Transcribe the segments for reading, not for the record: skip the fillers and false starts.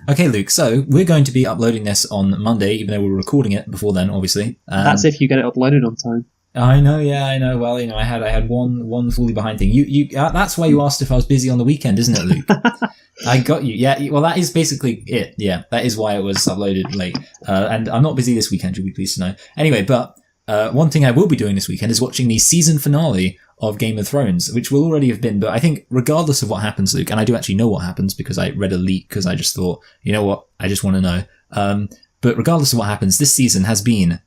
Okay, Luke, so we're going to be uploading this on Monday, even though we're recording it before then, obviously. That's if you get it uploaded on time. I know, yeah, I know. Well, I had one fully behind thing. You that's why you asked if I was busy on the weekend, isn't it, Luke? I got you. Yeah, well, that is basically it. Yeah, that is why it was uploaded late. And I'm not busy this weekend, you'll be pleased to know. Anyway, but one thing I will be doing this weekend is watching the season finale of Game of Thrones, which will already have been, but I think regardless of what happens, Luke, and I do actually know what happens because I read a leak because I just thought, you know what, I just want to know. But regardless of what happens, this season has been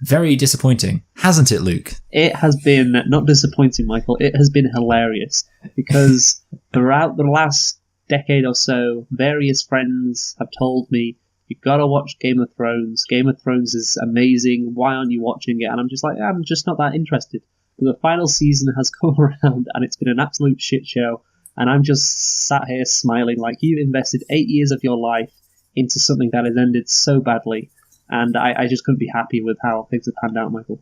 very disappointing, hasn't it, Luke? It has been not disappointing, Michael. It has been hilarious because throughout the last decade or so, various friends have told me, you've got to watch Game of Thrones. Game of Thrones is amazing. Why aren't you watching it? And I'm just like, I'm just not that interested. But the final season has come around and it's been an absolute shit show. And I'm just sat here smiling like you've invested 8 years of your life into something that has ended so badly. And I just couldn't be happy with how things have panned out, Michael.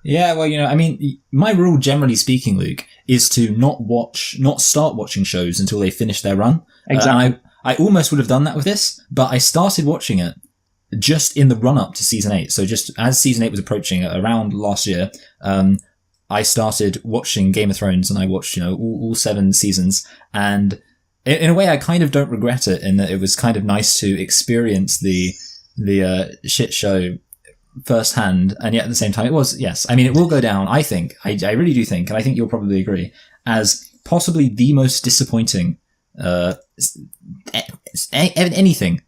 Yeah, well, I mean, my rule, generally speaking, Luke, is to not start watching shows until they finish their run. Exactly. And I almost would have done that with this, but I started watching it just in the run-up to Season 8. So just as Season 8 was approaching around last year, I started watching Game of Thrones and I watched, all 7 seasons. And in a way, I kind of don't regret it in that it was kind of nice to experience the shit show firsthand. And yet at the same time, it was, yes. I mean, it will go down, I think. I really do think, and I think you'll probably agree, as possibly the most disappointing anything,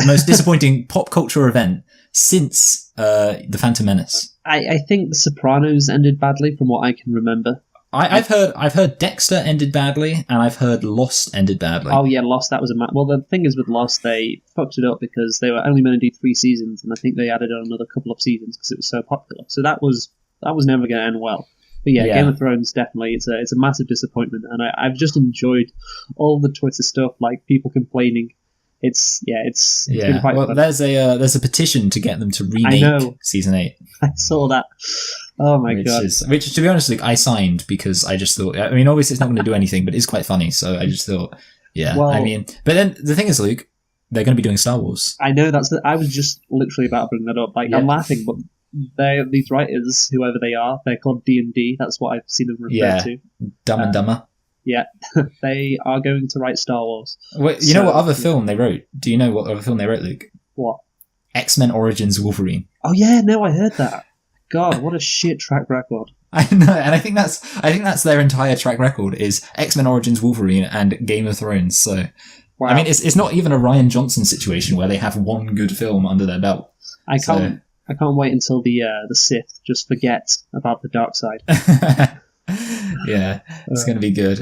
most disappointing pop culture event since The Phantom Menace. I think The Sopranos ended badly from what I can remember. I've heard Dexter ended badly, and I've heard Lost ended badly. Oh yeah, Lost, that was well, the thing is with Lost, they fucked it up because they were only going to do 3 seasons, and I think they added on another couple of seasons because it was so popular. So that was never going to end well. But yeah, Game of Thrones, definitely, it's a massive disappointment, and I've just enjoyed all the Twitter stuff, like people complaining. It's been quite fun. There's a petition to get them to remake Season 8. I saw that. Oh my god! Which, to be honest, Luke, I signed because I just thought. I mean, obviously, it's not going to do anything, but it's quite funny. So I just thought, yeah. Well, I mean, but then the thing is, Luke, they're going to be doing Star Wars. I know I was just literally about to bring that up. Like, I'm laughing, but these writers, whoever they are, they're called D&D. That's what I've seen them refer to. Dumb and Dumber. Yeah, they are going to write Star Wars. Wait, you know what other film they wrote? Do you know what other film they wrote, Luke? What? X-Men Origins Wolverine. Oh yeah, no, I heard that. God, what a shit track record. I know, and I think that's their entire track record is X-Men Origins Wolverine and Game of Thrones. So, wow. I mean, it's not even a Rian Johnson situation where they have one good film under their belt. I can't wait until the Sith just forget about the dark side. Yeah, it's going to be good.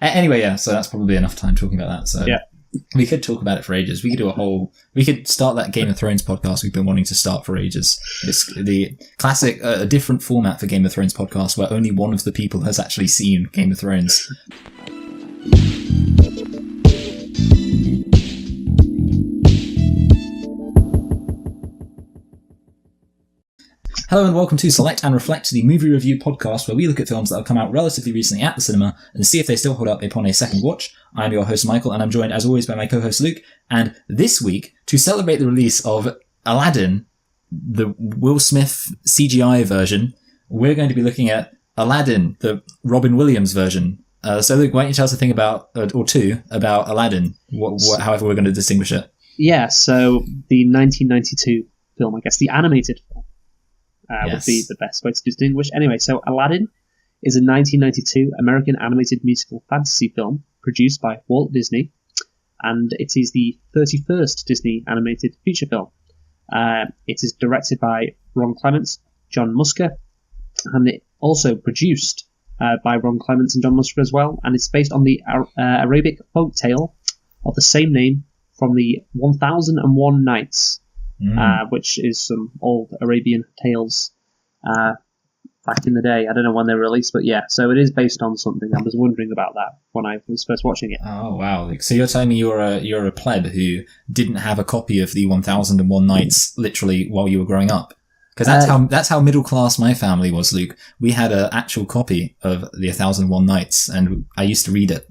Anyway, yeah, so that's probably enough time talking about that. So yeah. We could talk about it for ages. We could start that Game of Thrones podcast we've been wanting to start for ages. It's the classic, a different format for Game of Thrones podcast where only one of the people has actually seen Game of Thrones. Hello and welcome to Select and Reflect, the movie review podcast where we look at films that have come out relatively recently at the cinema and see if they still hold up upon a second watch. I'm your host Michael and I'm joined as always by my co-host Luke, and this week, to celebrate the release of Aladdin, the Will Smith CGI version, we're going to be looking at Aladdin, the Robin Williams version. So Luke, why don't you tell us a thing about Aladdin, however we're going to distinguish it. Yeah, so the 1992 film, I guess, the animated film. Would be the best way to distinguish. Anyway, so Aladdin is a 1992 American animated musical fantasy film produced by Walt Disney, and it is the 31st Disney animated feature film. It is directed by Ron Clements, John Musker, and it also produced by Ron Clements and John Musker as well, and it's based on the Arabic folk tale of the same name from the 1001 Nights, which is some old Arabian tales back in the day. I don't know when they were released, but yeah, so it is based on something. I was wondering about that when I was first watching it. Oh wow! So you're telling me you're a pleb who didn't have a copy of the 1001 Nights literally while you were growing up? Because that's how middle class my family was, Luke. We had an actual copy of the 1001 Nights, and I used to read it.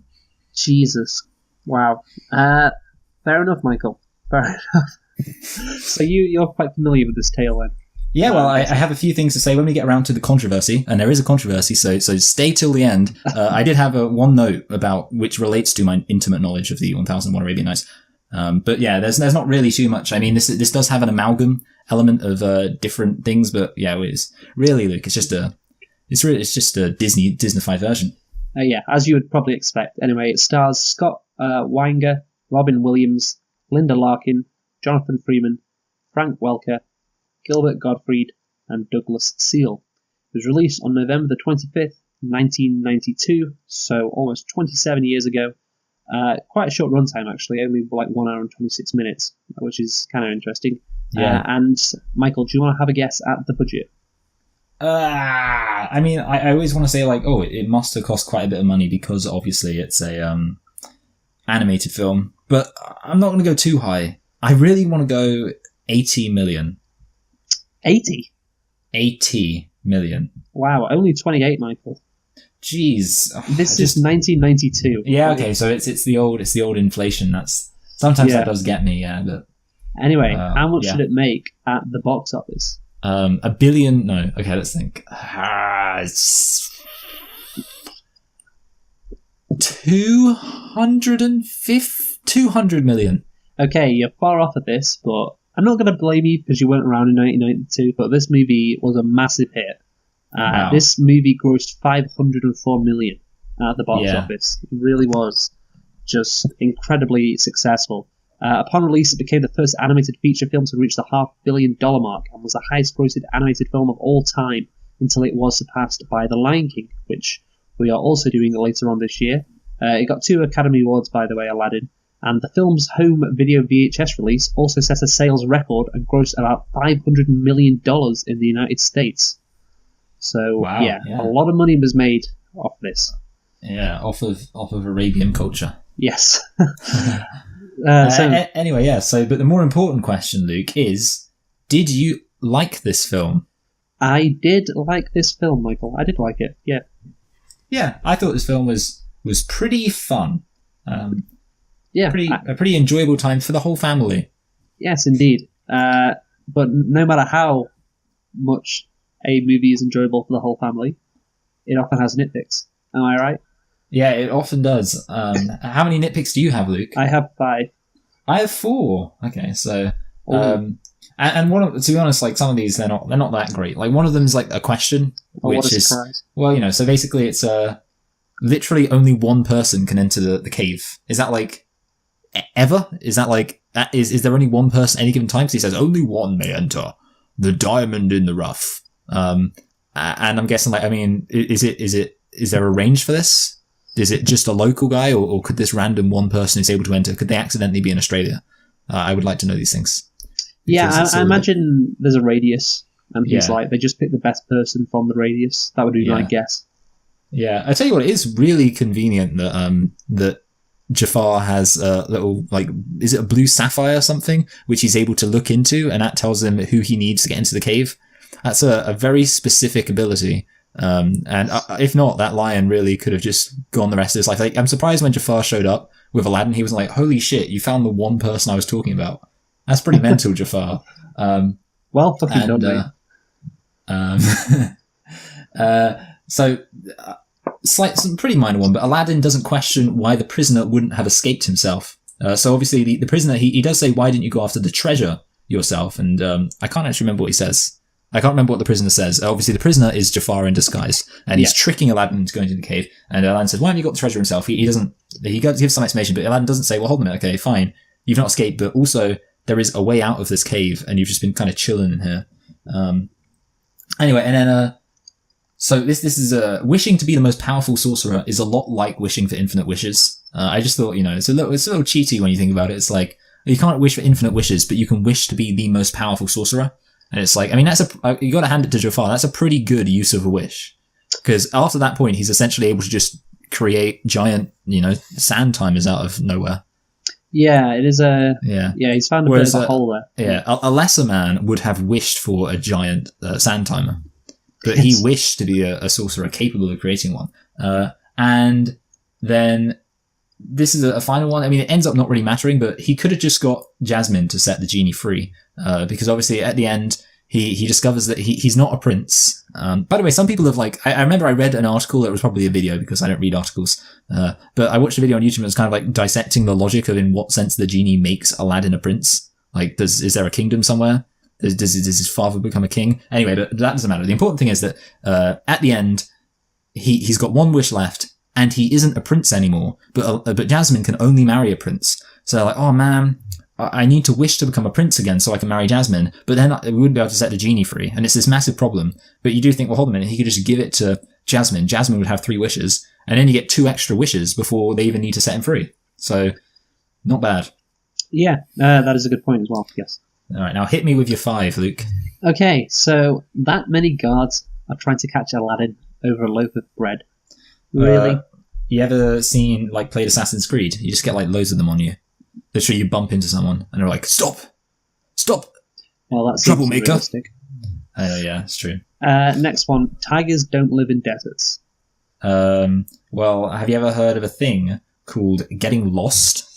Jesus, wow. Fair enough, Michael. Fair enough. So you're quite familiar with this tale then? Yeah, well, I have a few things to say when we get around to the controversy, and there is a controversy, so stay till the end. I did have one note about which relates to my intimate knowledge of the 1001 Arabian Nights. But yeah, there's not really too much. I mean, this does have an amalgam element of different things, but yeah, it's really, Luke, it's just a Disney-fied version. Yeah, as you would probably expect. Anyway, it stars Scott Weinger, Robin Williams, Linda Larkin, Jonathan Freeman, Frank Welker, Gilbert Gottfried, and Douglas Seal. It was released on November the 25th, 1992, so almost 27 years ago. Quite a short runtime, actually, only like 1 hour and 26 minutes, which is kind of interesting. Yeah. And Michael, do you want to have a guess at the budget? I mean, I always want to say like, oh, it must have cost quite a bit of money because obviously it's a animated film, but I'm not going to go too high. I really want to go 80 million. 80? 80 million. Wow, only 28, Michael. Jeez. This is 1992. Yeah, okay, so it's the old inflation. That's sometimes that does get me, yeah, but anyway, how much did it make at the box office? $1 billion. No, okay, let's think. 200 million. Okay, you're far off of this, but I'm not going to blame you because you weren't around in 1992, but this movie was a massive hit. Wow. This movie grossed $504 million at the box office. It really was just incredibly successful. Upon release, it became the first animated feature film to reach the $500 million mark and was the highest grossed animated film of all time until it was surpassed by The Lion King, which we are also doing later on this year. It got 2 Academy Awards, by the way, Aladdin. And the film's home video VHS release also set a sales record and grossed about $500 million in the United States. So, wow, a lot of money was made off this. Yeah, off of Arabian culture. Yes. Anyway, but the more important question, Luke, is, did you like this film? I did like this film, Michael. I did like it, yeah. Yeah, I thought this film was pretty fun. A pretty enjoyable time for the whole family. Yes, indeed. But no matter how much a movie is enjoyable for the whole family, it often has nitpicks. Am I right? Yeah, it often does. How many nitpicks do you have, Luke? I have 5. I have 4. Okay, so and one of, to be honest, like some of these they're not that great. Like one of them is like a question, which is surprise. Well, so basically it's literally only one person can enter the cave. Is that like ever? Is that like that? Is there only one person at any given time? Because he says only one may enter the diamond in the rough. And I'm guessing, like, I mean, is there a range for this? Is it just a local guy, or could this random one person who's able to enter, could they accidentally be in Australia? I would like to know these things. Yeah, I imagine there's a radius, and he's like, they just pick the best person from the radius. That would be my guess. Yeah, I tell you what, it is really convenient that Jafar has a little, like, is it a blue sapphire or something, which he's able to look into, and that tells him who he needs to get into the cave. That's a very specific ability. And if not, that lion really could have just gone the rest of his life. Like, I'm surprised when Jafar showed up with Aladdin, he was like, holy shit, you found the one person I was talking about. That's pretty mental, Jafar. Well fucking done, So, some pretty minor one, but Aladdin doesn't question why the prisoner wouldn't have escaped himself. So obviously the prisoner, he does say, why didn't you go after the treasure yourself? And I can't actually remember what he says. I can't remember what the prisoner says. Obviously the prisoner is Jafar in disguise, and he's tricking Aladdin into going to the cave. And Aladdin says, why haven't you got the treasure himself? He gives some explanation, but Aladdin doesn't say, well, hold on a minute, okay, fine. You've not escaped, but also there is a way out of this cave, and you've just been kind of chilling in here. Anyway, and then, so this is wishing to be the most powerful sorcerer is a lot like wishing for infinite wishes. I just thought, it's a little cheaty when you think about it. It's like, you can't wish for infinite wishes, but you can wish to be the most powerful sorcerer. And it's like, I mean, you got to hand it to Jafar. That's a pretty good use of a wish, because after that point, he's essentially able to just create giant, sand timers out of nowhere. Yeah, it is he's found a bit of a hole there. Yeah, a lesser man would have wished for a giant sand timer, but he wished to be a sorcerer capable of creating one. And then this is a final one. I mean, it ends up not really mattering, but he could have just got Jasmine to set the genie free, because obviously at the end he discovers that he's not a prince. By the way, some people have I remember I read an article. It was probably a video because I don't read articles, but I watched a video on YouTube. It was kind of like dissecting the logic of in what sense the genie makes Aladdin a prince. Like, is there a kingdom somewhere? Does his father become a king? Anyway, but that doesn't matter. The important thing is that at the end, he's got one wish left, and he isn't a prince anymore. But Jasmine can only marry a prince. So they're like, oh man, I need to wish to become a prince again so I can marry Jasmine. But then we wouldn't be able to set the genie free, and it's this massive problem. But you do think, well, hold on a minute, he could just give it to Jasmine. Jasmine would have 3 wishes, and then you get 2 extra wishes before they even need to set him free. So, not bad. Yeah, that is a good point as well. Yes. All right, now hit me with your 5, Luke. Okay, so that many guards are trying to catch Aladdin over a loaf of bread. Really? You ever seen, played Assassin's Creed? You just get, loads of them on you. Literally, you bump into someone, and they're like, stop! Well, that's troublemaker. Oh, yeah, it's true. Next one, tigers don't live in deserts. Well, have you ever heard of a thing called getting lost?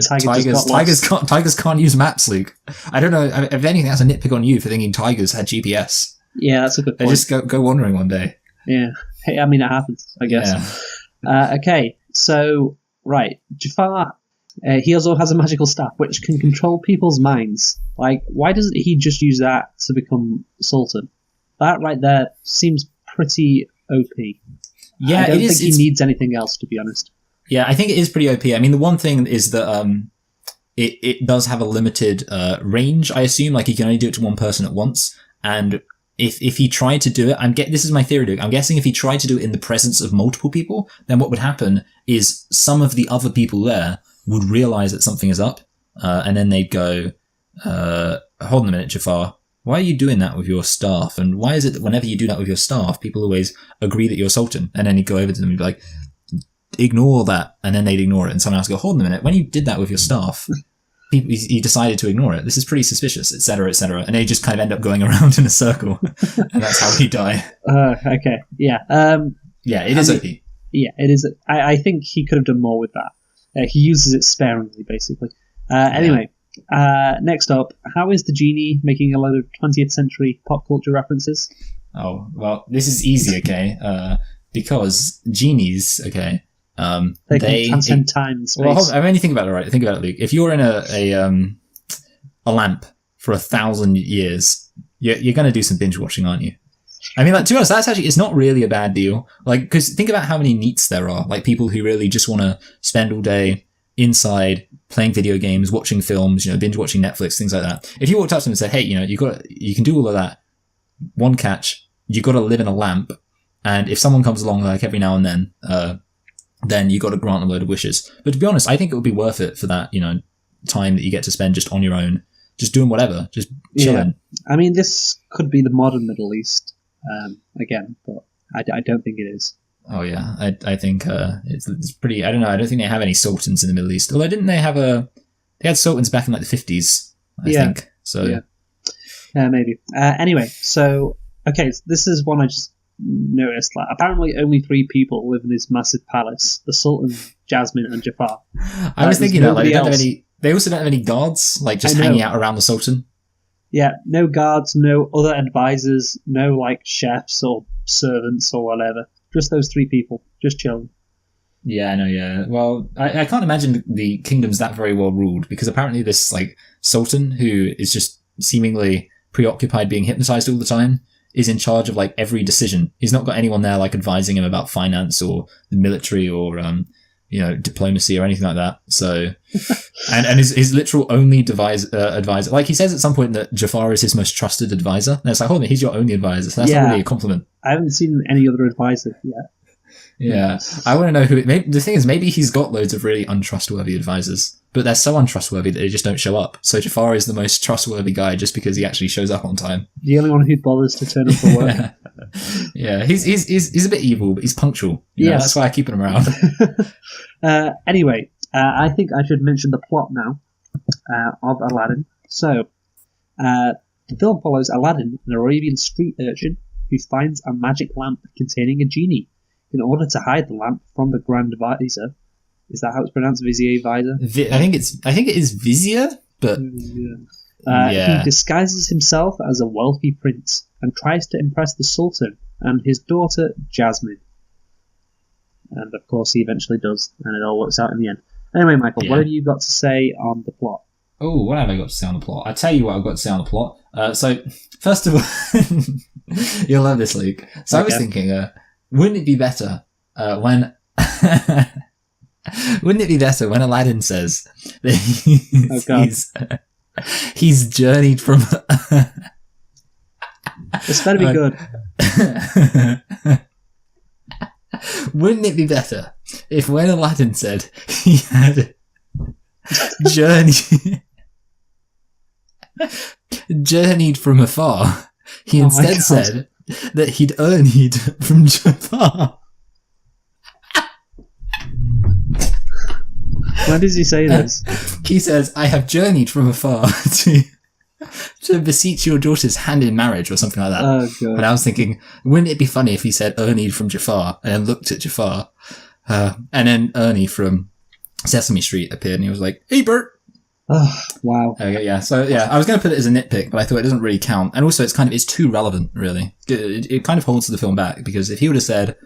Tigers can't use maps, Luke. I don't know. If anything, that's a nitpick on you for thinking tigers had GPS. Yeah, that's a good point. They just go wandering one day. Yeah. Hey, I mean, it happens, I guess. Yeah. Okay, so, right. Jafar, he also has a magical staff which can control people's minds. Why doesn't he just use that to become Sultan? That right there seems pretty OP. Yeah, I don't think he needs anything else, to be honest. Yeah, I think it is pretty OP. I mean, the one thing is that it does have a limited range, I assume. He can only do it to one person at once. And if he tried to do it, this is my theory, Duke. I'm guessing if he tried to do it in the presence of multiple people, then what would happen is some of the other people there would realize that something is up. And then they'd go, hold on a minute, Jafar. Why are you doing that with your staff? And why is it that whenever you do that with your staff, people always agree that you're Sultan? And then he'd go over to them and be like, ignore that, and then they'd ignore it, and someone else would go, hold on a minute, when you did that with your staff, you decided to ignore it. This is pretty suspicious, etc., etc. And they just kind of end up going around in a circle, and that's how he die. Okay, yeah. Yeah, it is OP. Yeah, it is. I think he could have done more with that. He uses it sparingly, basically. Anyway, next up, how is the genie making a load of 20th century pop culture references? Oh, well, this is easy, okay? Because genies, okay, they can transcend time and space. Well, I mean, think about it, right? Think about it, Luke. If you're in a lamp for 1,000 years, you're going to do some binge watching, aren't you? I mean, to us, it's not really a bad deal. Because think about how many NEETs there are. People who really just want to spend all day inside playing video games, watching films, binge watching Netflix, things like that. If you walked up to them and said, hey, you can do all of that. One catch, you got to live in a lamp. And if someone comes along every now and then you got to grant them a load of wishes. But to be honest, I think it would be worth it for that, time that you get to spend just on your own, just doing whatever, just chilling. Yeah. I mean, this could be the modern Middle East again, but I don't think it is. Oh yeah, I think it's pretty. I don't know. I don't think they have any sultans in the Middle East. Although didn't they have they had sultans back in the 50s? I think so. Yeah, maybe. Anyway, so okay, this is one I just noticed. Apparently only 3 people live in this massive palace: the Sultan, Jasmine, and Jafar. I was thinking that they also don't have any guards just hanging out around the Sultan. Yeah, no guards, no other advisors, no chefs or servants or whatever. Just those 3 people, just chilling. Yeah, I know. Yeah, well, I can't imagine the kingdom's that very well ruled, because apparently this Sultan, who is just seemingly preoccupied being hypnotized all the time, is in charge of every decision. He's not got anyone there advising him about finance or the military or diplomacy or anything like that. So, and his literal only advisor, he says at some point that Jafar is his most trusted advisor. And it's hold on, he's your only advisor. So that's not really a compliment. I haven't seen any other advisor yet. Yeah, I want to know who. The thing is, maybe he's got loads of really untrustworthy advisors, but they're so untrustworthy that they just don't show up. So Jafar is the most trustworthy guy just because he actually shows up on time. The only one who bothers to turn up for work. Yeah, he's a bit evil, but he's punctual. Yeah, that's why I keep him around. Anyway, I think I should mention the plot now of Aladdin. So, the film follows Aladdin, an Arabian street urchin who finds a magic lamp containing a genie. In order to hide the lamp from the Grand Advisor, Is that how it's pronounced? Vizier, visor? I think it is Vizier, but He disguises himself as a wealthy prince and tries to impress the Sultan and his daughter Jasmine. And of course, he eventually does, and it all works out in the end. Anyway, Michael, what have you got to say on the plot? Oh, what have I got to say on the plot? I tell you what I've got to say on the plot. So, first of all, you'll love this, Luke. So I was thinking, wouldn't it be better when... Wouldn't it be better when Aladdin says that he's journeyed from... It's better be good. Wouldn't it be better if when Aladdin said he had journeyed from afar, he instead said that he'd journeyed from Jafar? When does he say this? He says, I have journeyed from afar to beseech your daughter's hand in marriage or something like that. Oh, God. And I was thinking, wouldn't it be funny if he said Ernie from Jafar and then looked at Jafar and then Ernie from Sesame Street appeared and he was like, hey, Bert. Oh, wow. Okay, yeah. So, yeah, I was going to put it as a nitpick, but I thought it doesn't really count. And also it's too relevant, really. It kind of holds the film back because if he would have said,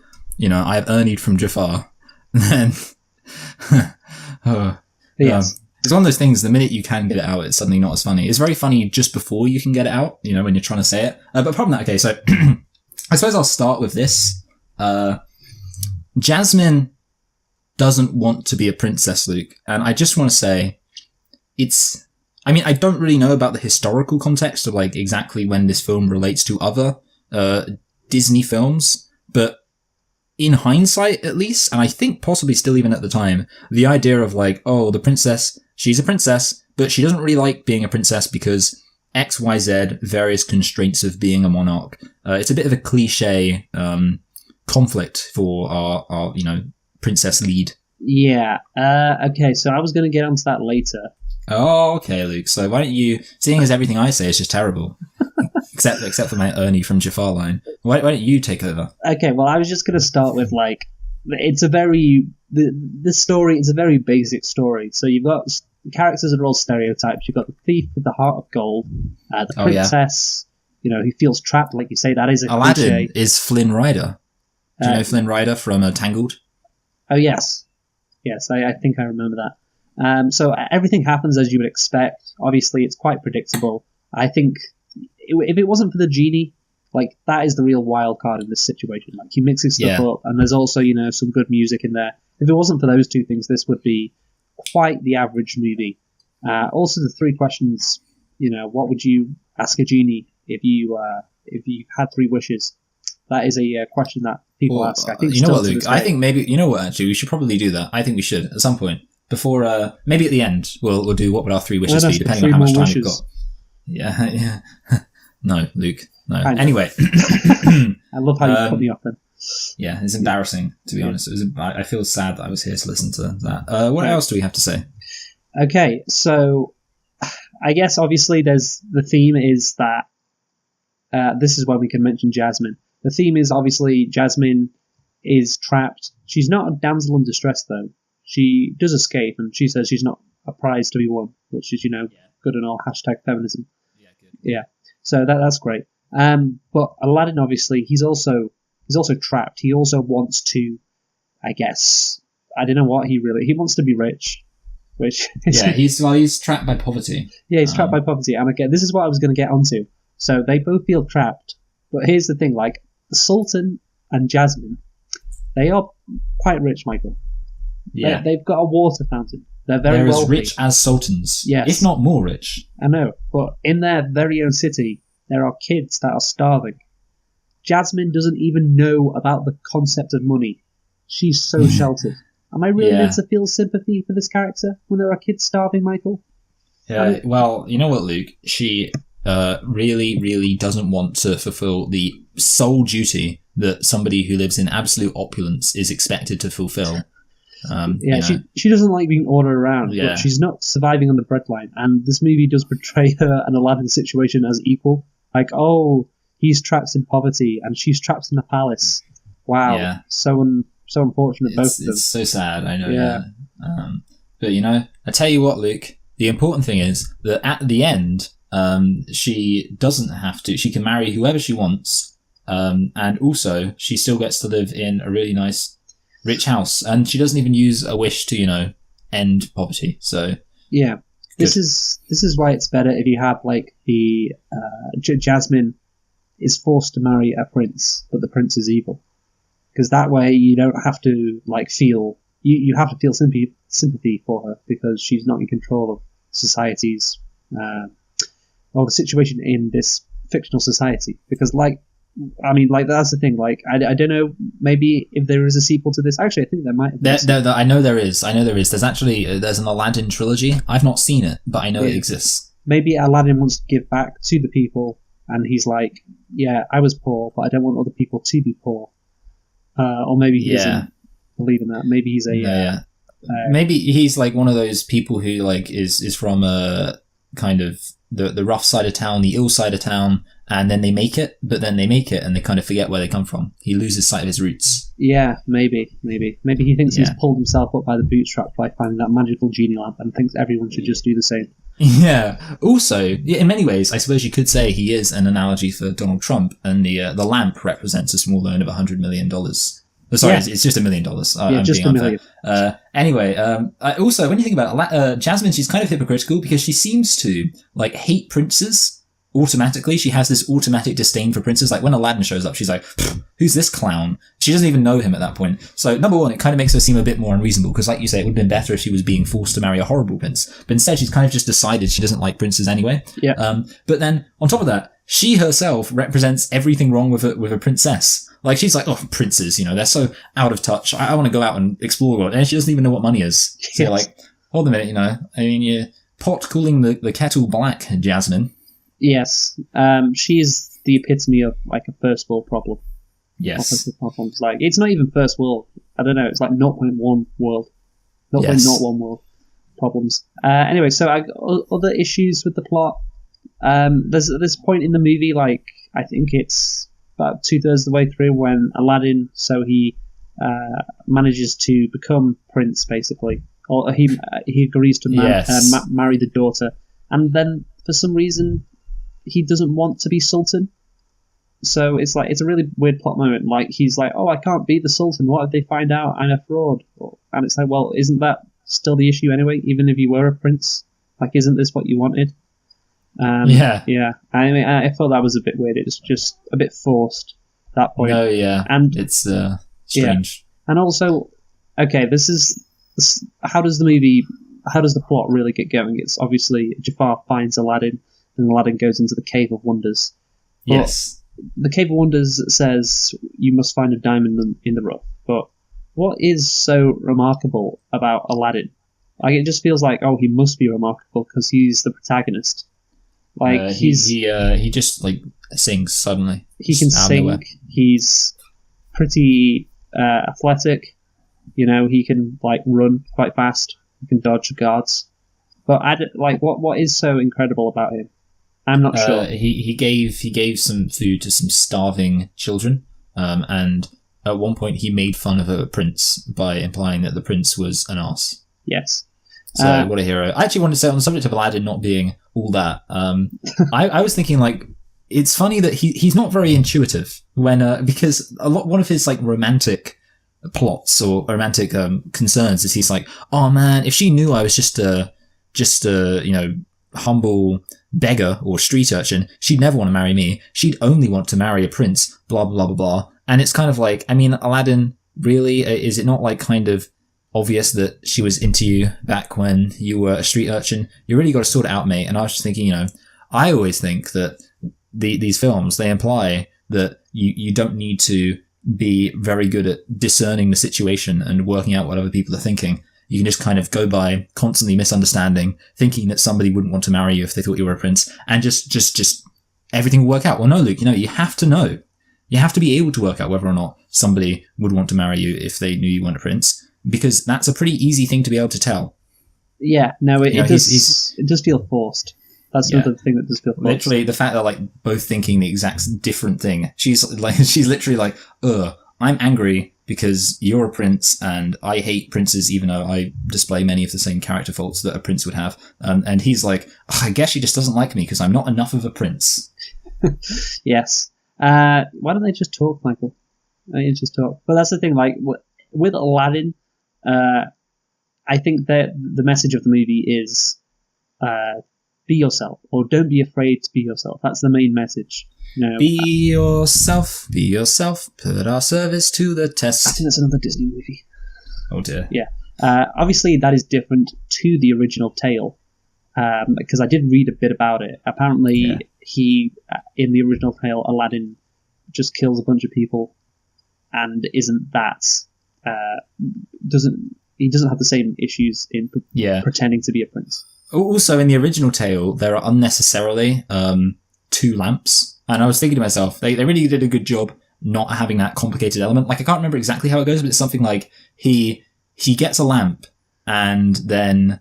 I have Ernied from Jafar, then... Yes. It's one of those things, the minute you can get it out, it's suddenly not as funny. It's very funny just before you can get it out, when you're trying to say it. But apart from that, okay, so I suppose I'll start with this. Jasmine doesn't want to be a princess, Luke. And I just want to say, I don't really know about the historical context of exactly when this film relates to other Disney films, but in hindsight, at least, and I think possibly still even at the time, the idea of the princess, she's a princess, but she doesn't really like being a princess because X, Y, Z, various constraints of being a monarch. It's a bit of a cliche conflict for our princess lead. Yeah. Okay, so I was going to get onto that later. Oh, okay, Luke. So why don't you, seeing as everything I say is just terrible, except for my Ernie from Jafar line, why don't you take over? Okay, well, I was just going to start with it's a very this story is a very basic story. So you've got the characters are all stereotypes. You've got the thief with the heart of gold, the princess, who feels trapped, like you say. That is a Aladdin cliche. is Flynn Rider. Do you know Flynn Rider from Tangled? Oh yes, I think I remember that. So everything happens as you would expect. Obviously, it's quite predictable. I think if it wasn't for the genie, that is the real wild card in this situation. He mixes stuff up, and there's also some good music in there. If it wasn't for those two things, this would be quite the average movie. Also, the three questions. What would you ask a genie if you had three wishes? That is a question that people ask. I think. You know what, Luke? I think maybe actually we should probably do that. I think we should at some point. Before, maybe at the end, we'll do what would our three wishes be, depending on how much time we've got. Yeah. No, Luke. No. Anyway. I love how you put me off then. Yeah, it's embarrassing, to be honest. I feel sad that I was here to listen to that. What else do we have to say? Okay, so I guess obviously the theme is that this is where we can mention Jasmine. The theme is obviously Jasmine is trapped. She's not a damsel in distress, though. She does escape, and she says she's not a prize to be won, which is, good and all, #feminism. Yeah, good. Yeah, so that's great. But Aladdin, obviously, he's also trapped. He also wants to, I guess, I don't know what he wants to be rich, which he's trapped by poverty. Yeah, he's trapped by poverty. And again, this is what I was going to get onto. So they both feel trapped, but here's the thing: the Sultan and Jasmine, they are quite rich, Michael. Yeah, they've got a water fountain. They're very They're wealthy. as rich as sultans, yes, if not more rich. I know, but in their very own city, there are kids that are starving. Jasmine doesn't even know about the concept of money. She's so sheltered. Am I really meant to feel sympathy for this character when there are kids starving, Michael? Yeah, well, you know what, Luke? She really, really doesn't want to fulfill the sole duty that somebody who lives in absolute opulence is expected to fulfill. She doesn't like being ordered around, but she's not surviving on the breadline. And this movie does portray her and Aladdin's situation as equal. He's trapped in poverty and she's trapped in a palace. Wow, so unfortunate, both of them. It's so sad, I know. But I tell you what, Luke. The important thing is that at the end, she doesn't have to. She can marry whoever she wants, and also she still gets to live in a really nice, rich house, and she doesn't even use a wish to end poverty. So yeah, this is why it's better if you have like the Jasmine is forced to marry a prince, but the prince is evil, because that way you don't have to feel. You have to feel sympathy for her because she's not in control of society's or the situation in this fictional society. Because that's the thing. I don't know. Maybe if there is a sequel to this, actually, I think there might. I know there is. There's actually there's an Aladdin trilogy. I've not seen it, but I know it exists. Maybe Aladdin wants to give back to the people, and he's like, "Yeah, I was poor, but I don't want other people to be poor." Or maybe he doesn't believe in that. Maybe he's maybe he's like one of those people who is from a kind of the rough side of town, the ill side of town, and then they make it, but then they make it and they kind of forget where they come from. He loses sight of his roots. Yeah, maybe he thinks he's pulled himself up by the bootstraps by finding that magical genie lamp and thinks everyone should just do the same. Yeah. Also, in many ways, I suppose you could say he is an analogy for Donald Trump, and the lamp represents a small loan of $100 million. Sorry, it's just $1 million. Just $1 million. Anyway, also, when you think about it, Jasmine, she's kind of hypocritical because she seems to hate princes automatically. She has this automatic disdain for princes. Like when Aladdin shows up, she's like, "Who's this clown?" She doesn't even know him at that point. So number one, it kind of makes her seem a bit more unreasonable because, like you say, it would have been better if she was being forced to marry a horrible prince. But instead, she's kind of just decided she doesn't like princes anyway. Yeah. But then on top of that, she herself represents everything wrong with a princess. Like, she's like, "Oh, princes, they're so out of touch. I want to go out and explore the world." And she doesn't even know what money is. So you're like, hold a minute, you're pot cooling the kettle black, Jasmine. Yes. She's the epitome of a first world problem. Yes. Problems. It's not even first world. I don't know. It's like 0.1 world. 0.01 world problems. Anyway, so other issues with the plot. There's this point in the movie, I think it's about 2/3 of the way through, when Aladdin, so he manages to become prince, basically, or he agrees to marry the daughter, and then for some reason he doesn't want to be sultan. So it's a really weird plot moment. He's like, "Oh, I can't be the sultan. What if they find out I'm a fraud?" And it's like, well, isn't that still the issue anyway? Even if you were a prince, isn't this what you wanted? Yeah. I mean, I thought that was a bit weird. It was just a bit forced at that point. No, yeah. And it's strange. Yeah. And also, okay, how does the plot really get going? It's obviously Jafar finds Aladdin, and Aladdin goes into the Cave of Wonders. Yes. The Cave of Wonders says you must find a diamond in the rough. But what is so remarkable about Aladdin? It just feels like, oh, he must be remarkable because he's the protagonist. He just sings suddenly. He can sing. He's pretty athletic. He can run quite fast. He can dodge guards. But what is so incredible about him? I'm not sure. He gave some food to some starving children, and at one point he made fun of a prince by implying that the prince was an arse. Yes. So what a hero. I actually wanted to say, on the subject of Aladdin not being all that, I was thinking it's funny that he's not very intuitive when because one of his romantic plots or romantic concerns is he's like, "Oh man, if she knew I was just a humble beggar or street urchin, she'd never want to marry me. She'd only want to marry a prince, blah, blah, blah, blah." And it's kind of Aladdin, really? Is it not kind of obvious that she was into you back when you were a street urchin? You really got to sort it out, mate. And I was just thinking, I always think that these films, they imply that you don't need to be very good at discerning the situation and working out what other people are thinking. You can just kind of go by constantly misunderstanding, thinking that somebody wouldn't want to marry you if they thought you were a prince, and just everything will work out. Well, no, Luke, you have to know. You have to be able to work out whether or not somebody would want to marry you if they knew you weren't a prince, because that's a pretty easy thing to be able to tell. Yeah, no, it does feel forced. That's another thing that does feel forced. Literally, the fact that both thinking the exact different thing. She's literally I'm angry because you're a prince and I hate princes, even though I display many of the same character faults that a prince would have. And he's like, oh, I guess she just doesn't like me because I'm not enough of a prince. Yes. Why don't they just talk, Michael? Why don't you just talk? But that's the thing, like, with Aladdin, I think that the message of the movie is be yourself, or don't be afraid to be yourself. That's the main message. You know, be yourself, put our service to the test. I think that's another Disney movie. Oh dear. Yeah. Obviously, that is different to the original tale, because I did read a bit about it. Apparently, he, in the original tale, Aladdin just kills a bunch of people and isn't that... He doesn't have the same issues in pretending to be a prince. Also, in the original tale, there are unnecessarily 2 lamps. And I was thinking to myself, they really did a good job not having that complicated element. Like, I can't remember exactly how it goes, but it's something like he gets a lamp and then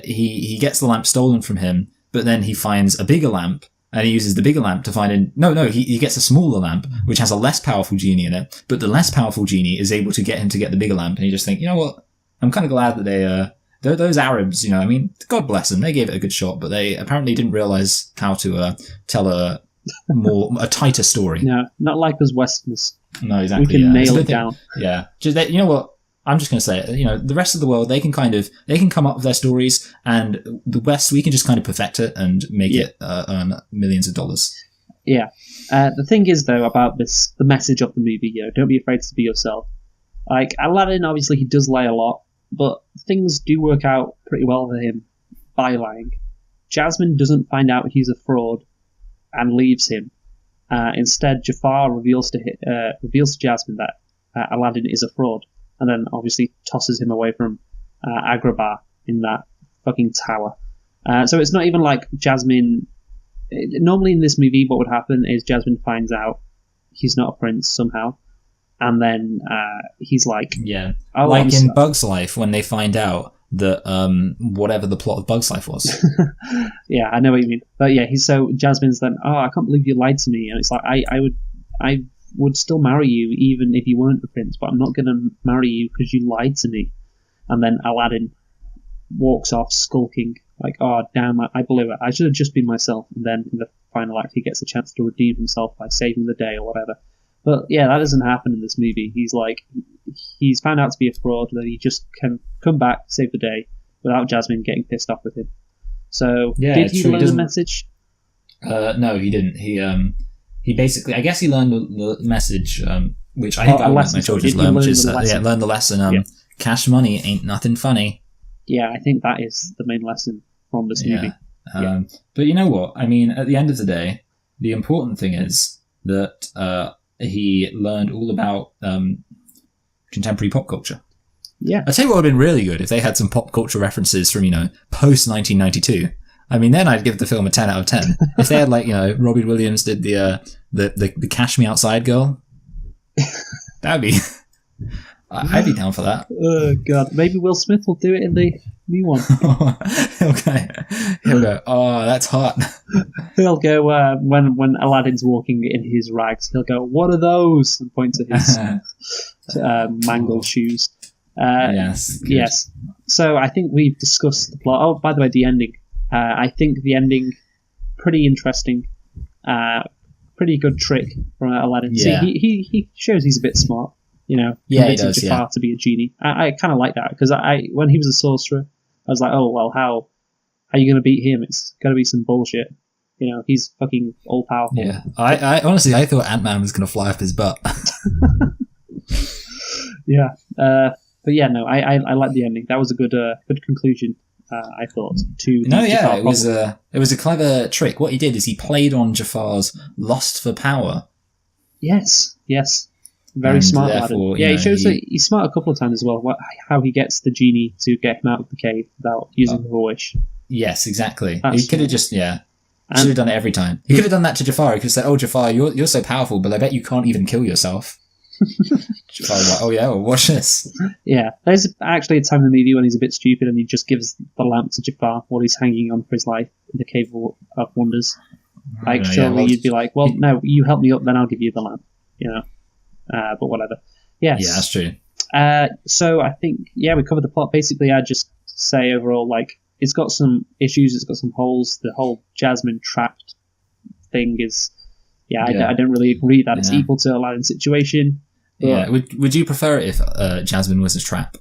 he gets the lamp stolen from him, but then he finds a bigger lamp and he uses the bigger lamp to find he gets a smaller lamp, which has a less powerful genie in it, but the less powerful genie is able to get him to get the bigger lamp. And you just think, you know what? I'm kind of glad that those Arabs, I mean, God bless them, they gave it a good shot, but they apparently didn't realise how to tell a tighter story. No, not like us Westerners. No, exactly. We can nail it down. Yeah. Just you know what? I'm just going to say it. The rest of the world, they can come up with their stories, and the West, we can just kind of perfect it and make it earn millions of dollars. Yeah. The thing is, though, about this, the message of the movie, don't be afraid to be yourself. Like, Aladdin, obviously, he does lie a lot, but things do work out pretty well for him by lying. Jasmine doesn't find out he's a fraud and leaves him. Instead, Jafar reveals to Jasmine that Aladdin is a fraud, and then obviously tosses him away from Agrabah in that fucking tower. So it's not even like Jasmine... Normally in this movie, what would happen is Jasmine finds out he's not a prince somehow, and then he's like... Yeah, oh, like in Bug's Life, when they find out that whatever the plot of Bug's Life was. Yeah, I know what you mean. But yeah, Jasmine's then, oh, I can't believe you lied to me. And it's like, I would still marry you even if you weren't a prince, but I'm not going to marry you because you lied to me. And then Aladdin walks off skulking, like, oh, damn, I blew it. I should have just been myself. And then in the final act, he gets a chance to redeem himself by saving the day or whatever. But yeah, that doesn't happen in this movie. He's found out to be a fraud, then he just can come back, save the day, without Jasmine getting pissed off with him. So, did he learn the message? No, he didn't. He basically, I guess he learned the message, which I think I want my children to learn, which is learn the lesson. Cash money ain't nothing funny. Yeah, I think that is the main lesson from this movie. But you know what? I mean, at the end of the day, the important thing is that he learned all about contemporary pop culture. Yeah. I'd tell you what would have been really good if they had some pop culture references from, post 1992. I mean, then I'd give the film a 10 out of 10. If they had, Robbie Williams did the Cash Me Outside girl, that'd be... I'd be down for that. Oh, God. Maybe Will Smith will do it in the new one. He'll go, oh, that's hot. He'll go, when Aladdin's walking in his rags, he'll go, what are those? And point to his mangled shoes. Yes. Good. Yes. So I think we've discussed the plot. Oh, by the way, the ending. I think the ending, pretty interesting. Pretty good trick from Aladdin. Yeah. See, he shows he's a bit smart. He does, Jafar to be a genie. I kind of like that, because when he was a sorcerer, I was like, oh, well, how are you going to beat him? It's going to be some bullshit. He's fucking all-powerful. Yeah, I honestly, I thought Ant-Man was going to fly off his butt. Yeah. But yeah, no, I like the ending. That was a good conclusion, I thought, to the Jafar problem. It was a clever trick. What he did is he played on Jafar's lust for power. Yes. Very smart, Aladdin. Yeah, he shows that he's smart a couple of times as well. How he gets the genie to get him out of the cave without using the wish. Yes, exactly. He could have just, he should have done it every time. He could have done that to Jafar. He could have said, oh, Jafar, you're so powerful, but I bet you can't even kill yourself. Jafar's like, oh yeah, well, watch this. Yeah, there's actually a time in the movie when he's a bit stupid and he just gives the lamp to Jafar while he's hanging on for his life in the Cave of Wonders. Surely you'd be like, well, no, you help me up, then I'll give you the lamp. But whatever. Yes. Yeah, that's true. So I think, we covered the plot. Basically, I'd just say overall, like, it's got some issues, it's got some holes. The whole Jasmine trapped thing is, I don't really agree that it's equal to Aladdin's situation. Yeah, would you prefer it if Jasmine was a trap?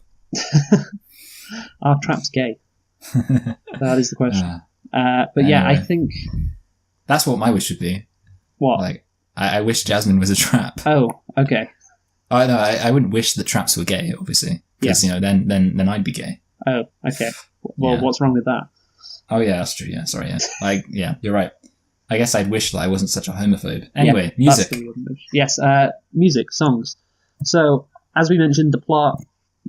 Are traps gay? That is the question. But yeah, I think... That's what my wish would be. What? Like, I wish Jasmine was a trap. Oh, okay. Oh, no, I wouldn't wish the traps were gay, obviously. Because, then I'd be gay. Oh, okay. Well, what's wrong with that? Oh, yeah, that's true. Yeah, sorry, yeah. You're right. I guess I'd wish that I wasn't such a homophobe. Anyway, music. Yes, music, songs. So, as we mentioned, the plot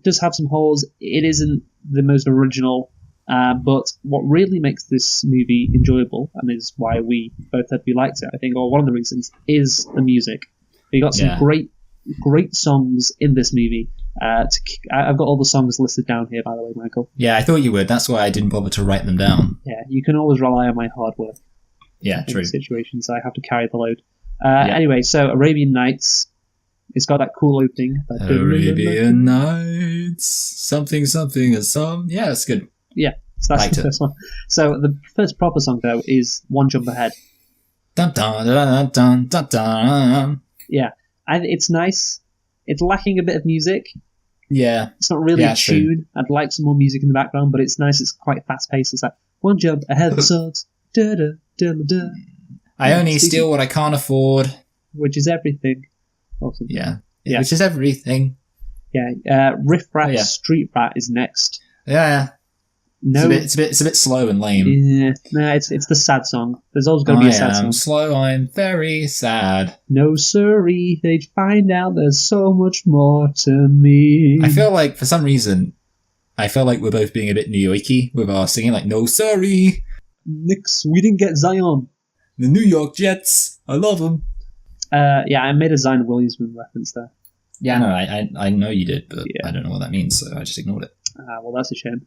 does have some holes. It isn't the most original, but what really makes this movie enjoyable, and is why we both said we liked it, I think, or one of the reasons, is the music. We got some great songs in this movie. I've got all the songs listed down here, by the way, Michael. Yeah, I thought you would. That's why I didn't bother to write them down. Yeah, you can always rely on my hard work. Yeah, true. In situations, I have to carry the load. Anyway, so Arabian Nights, it's got that cool opening. Arabian Nights, something, a song. Yeah, it's good. Yeah, so that's the first one. So the first proper song, though, is One Jump Ahead. Dun, dun, dun, dun, dun, dun. Yeah, and it's nice. It's lacking a bit of music. Yeah. It's not really a tune. I'd like some more music in the background, but it's nice. It's quite fast-paced. It's like, one jump ahead of the swords. Da, da, da, da. I only steal what I can't afford. Which is everything. Awesome. Yeah. Which is everything. Yeah. Riff Raff Street Rat is next. Yeah. No, it's a bit slow and lame. Yeah. No, it's the sad song. There's always going to be a sad song. I'm slow, I'm very sad. No siree, they'd find out there's so much more to me. I feel like, for some reason, we're both being a bit New York-y with our singing, like, no siree. Nix, we didn't get Zion. The New York Jets, I love them. I made a Zion Williamson reference there. Yeah, no, I know you did, but I don't know what that means, so I just ignored it. Well, that's a shame.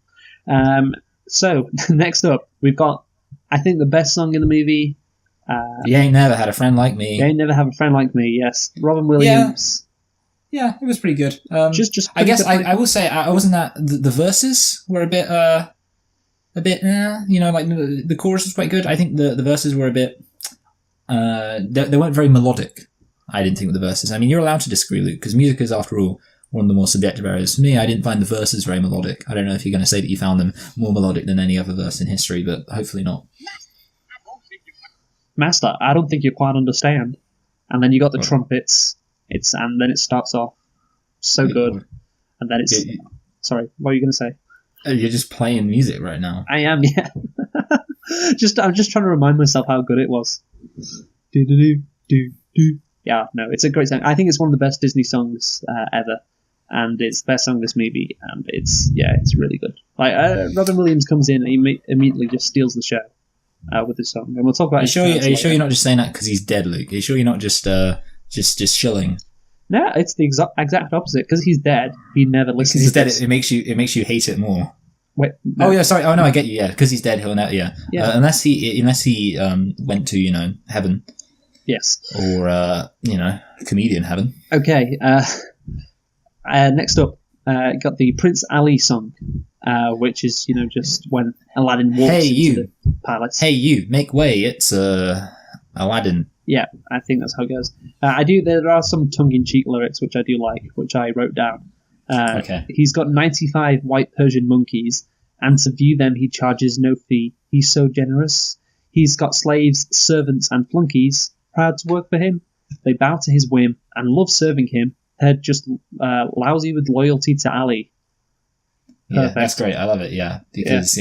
So, next up, we've got, I think, the best song in the movie. You Ain't Never Had a Friend Like Me. You Ain't Never Have a Friend Like Me, yes. Robin Williams. Yeah, it was pretty good. Just I guess I will say, I wasn't that, the verses were a bit, like, the chorus was quite good. I think the verses were a bit, they weren't very melodic, I didn't think, with the verses. I mean, you're allowed to disagree, Luke, because music is, after all, one of the more subjective areas. For me, I didn't find the verses very melodic. I don't know if you're going to say that you found them more melodic than any other verse in history, but hopefully not. Master, I don't think you quite understand. And then you got the trumpets, and then it starts off so good, and then it's... Sorry, what are you going to say? You're just playing music right now. I am, yeah. I'm just trying to remind myself how good it was. Do-do-do-do-do. Yeah, no, it's a great song. I think it's one of the best Disney songs ever, and it's the best song of this movie, and it's really good. Like Robin Williams comes in and he immediately just steals the show with this song, and we'll talk about. Are you sure you're not just saying that because he's dead, Luke? Are you sure you're not just shilling? No, it's the exact opposite. Because he's dead, he never listens. Because he's dead, it makes you hate it more. Wait, no. Oh yeah, sorry. Oh no, I get you. Yeah, because he's dead, he'll never. Yeah. Unless he went to heaven. Yes. Or comedian heaven. Okay. Next up, got the Prince Ali song, which is just when Aladdin walks into the palace. Hey you, make way! It's Aladdin. Yeah, I think that's how it goes. There are some tongue-in-cheek lyrics which I do like, which I wrote down. Okay. He's got 95 white Persian monkeys, and to view them he charges no fee. He's so generous. He's got slaves, servants, and flunkies, proud to work for him. They bow to his whim and love serving him. They're just lousy with loyalty to Ali. Perfect. Yeah, that's great. I love it. Yeah, because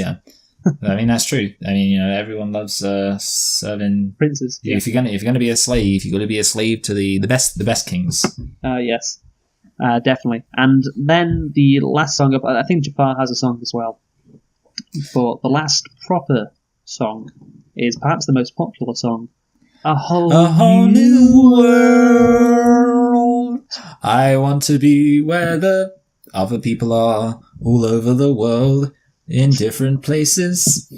I mean that's true. I mean everyone loves serving princes. Yeah. If you're gonna be a slave, you've got to be a slave to the best kings. Yes, definitely. And then the last song up, I think Jafar has a song as well. But the last proper song is perhaps the most popular song. A whole new world. I want to be where the other people are, all over the world, in different places.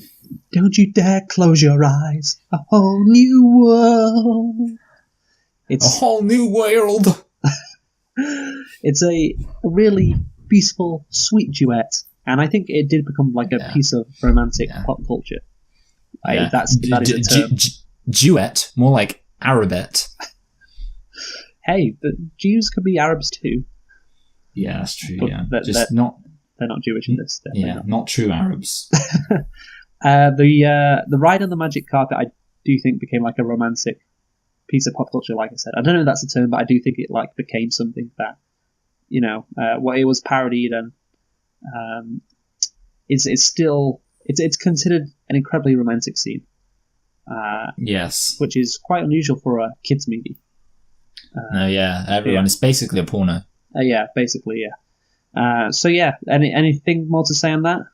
Don't you dare close your eyes. A whole new world. A whole new world. It's a really peaceful, sweet duet, and I think it did become like a piece of romantic pop culture. That is a term. Duet, more like Arabette. Hey, the Jews could be Arabs too. Yeah, that's true. But Yeah, they're not Jewish in this. Not true Arabs. The ride on the magic carpet, I do think became like a romantic piece of pop culture. Like I said, I don't know if that's a term, but I do think it like became something that what it was parodied, and it's still considered an incredibly romantic scene. Yes, which is quite unusual for a kids movie. Everyone. It's basically a porno. Basically. So anything more to say on that?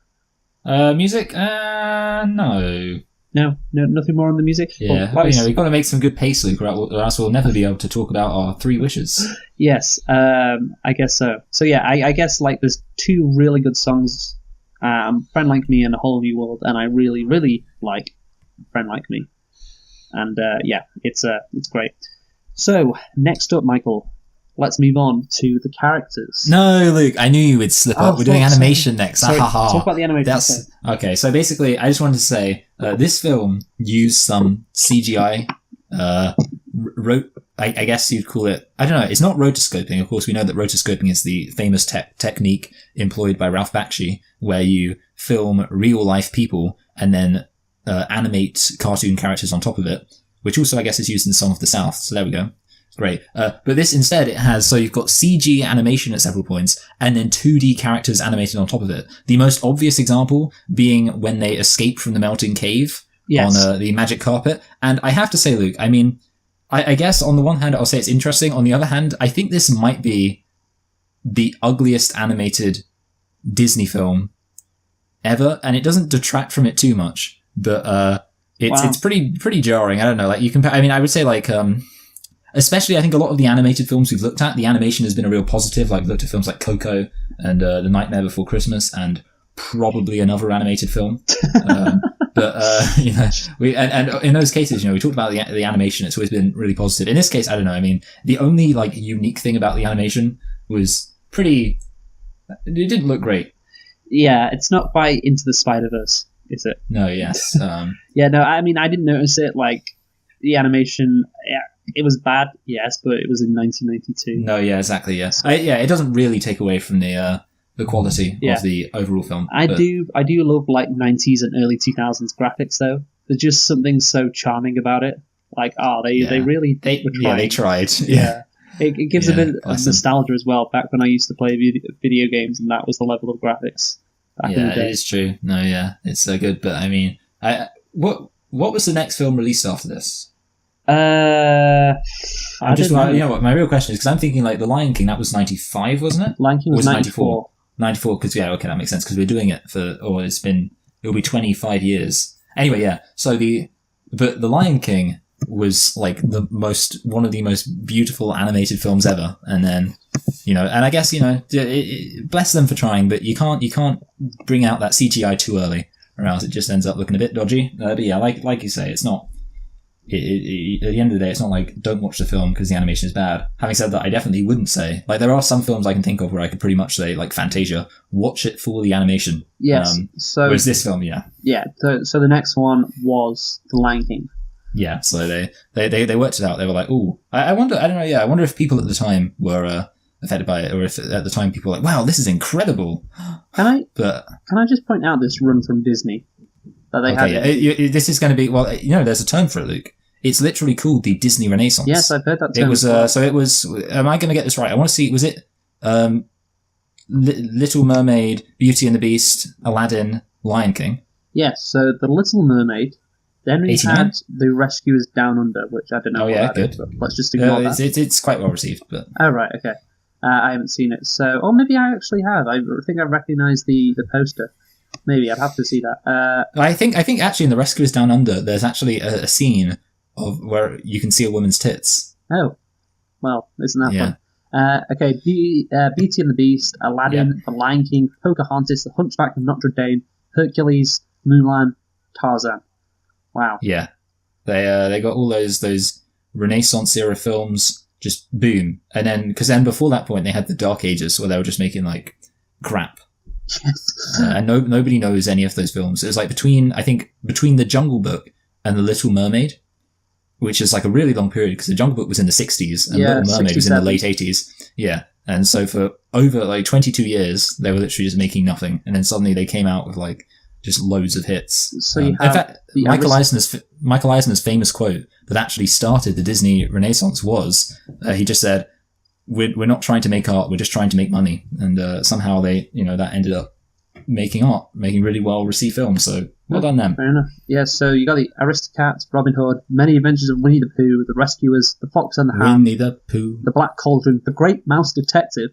Music? No. No, nothing more on the music. Yeah, we've got to make some good pace, Luke, or else we'll never be able to talk about our 3 wishes. Yes, I guess so. So I guess like there's 2 really good songs, "Friend Like Me" and "A Whole New World," and I really, really like "Friend Like Me," and it's great. So next up, Michael, let's move on to the characters. No, Luke, I knew you would slip up. We're doing animation next. Sorry, talk about the animation. Okay, so basically, I just wanted to say, this film used some CGI, I guess you'd call it, I don't know, it's not rotoscoping. Of course, we know that rotoscoping is the famous technique employed by Ralph Bakshi, where you film real-life people and then animate cartoon characters on top of it, which also, I guess, is used in Song of the South. So there we go. Great. But this instead, it has, so you've got CG animation at several points and then 2D characters animated on top of it. The most obvious example being when they escape from the melting cave on the magic carpet. And I have to say, Luke, I mean, I guess on the one hand, I'll say it's interesting. On the other hand, I think this might be the ugliest animated Disney film ever. And it doesn't detract from it too much, but it's pretty jarring. I don't know, like you compare, I mean, I would say like, especially, I think a lot of the animated films we've looked at, the animation has been a real positive. Like, we've looked at films like Coco and The Nightmare Before Christmas and probably another animated film. And in those cases, we talked about the animation. It's always been really positive. In this case, I don't know. I mean, the only like unique thing about the animation was it didn't look great. Yeah, it's not quite Into the Spider-Verse, is it? No, yes. I mean, I didn't notice it. Like, the animation... It was bad, yes, but it was in 1992. No, yeah, exactly, yeah. It doesn't really take away from the quality of the overall film. I do love like 90s and early 2000s graphics though. There's just something so charming about it. Like, they really were trying. Yeah, they tried. Yeah. It gives a bit of nostalgia as well. Back when I used to play video games, and that was the level of graphics back in the day. It is true. No, yeah, it's so good. But I mean, what was the next film released after this? I just know. You know what? My real question is, because I'm thinking like The Lion King, that was 95, wasn't it? Lion King was 94. 94, because okay, that makes sense, because we're doing it it'll be 25 years. Anyway, yeah. So The Lion King was like one of the most beautiful animated films ever, and then and I guess bless them for trying, but you can't bring out that CGI too early, or else it just ends up looking a bit dodgy. But yeah, like you say, it's not. At the end of the day, it's not like don't watch the film because the animation is bad. Having said that, I definitely wouldn't say, like, there are some films I can think of where I could pretty much say, like Fantasia, watch it for the animation. Yes. Whereas this film, yeah. So the next one was The Lion King. Yeah. So they worked it out. They were like, ooh, I wonder. I don't know. Yeah, I wonder if people at the time were affected by it, or if at the time people were like, wow, this is incredible. Can I just point out this run from Disney? This is going to be, there's a term for it, Luke. It's literally called the Disney Renaissance. Yes, I've heard that term. It was, am I going to get this right? I want to see, was it Little Mermaid, Beauty and the Beast, Aladdin, Lion King? Yes, so The Little Mermaid, then we 89? had The Rescuers Down Under, which I don't know what that is, but let's just ignore that. It's quite well received. But oh, right, okay. I haven't seen it, or maybe I actually have. I think I recognise the poster. Maybe I'd have to see that. I think actually in The Rescuers Down Under, there's actually a scene of where you can see a woman's tits. Oh, well, isn't that fun? Okay, Beauty and the Beast, Aladdin, The Lion King, Pocahontas, The Hunchback of Notre Dame, Hercules, Mulan, Tarzan. Wow. Yeah, they got all those Renaissance era films just boom. And then, because then before that point, they had the Dark Ages where they were just making like crap. And nobody knows any of those films. It was like between The Jungle Book and The Little Mermaid, which is like a really long period because The Jungle Book was in the 60s and Little Mermaid was in the late 80s. Yeah. And so for over like 22 years, they were literally just making nothing. And then suddenly they came out with like just loads of hits. So you have in fact, Michael Eisner's famous quote that actually started the Disney Renaissance was, he just said, we're not trying to make art, we're just trying to make money. And somehow they, that ended up making really well received films. So well done them. Fair enough. Yeah, so you got the Aristocats, Robin Hood, Many Adventures of Winnie the Pooh, The Rescuers, The Fox and the Hound, Winnie the Pooh, The Black Cauldron, The Great Mouse Detective,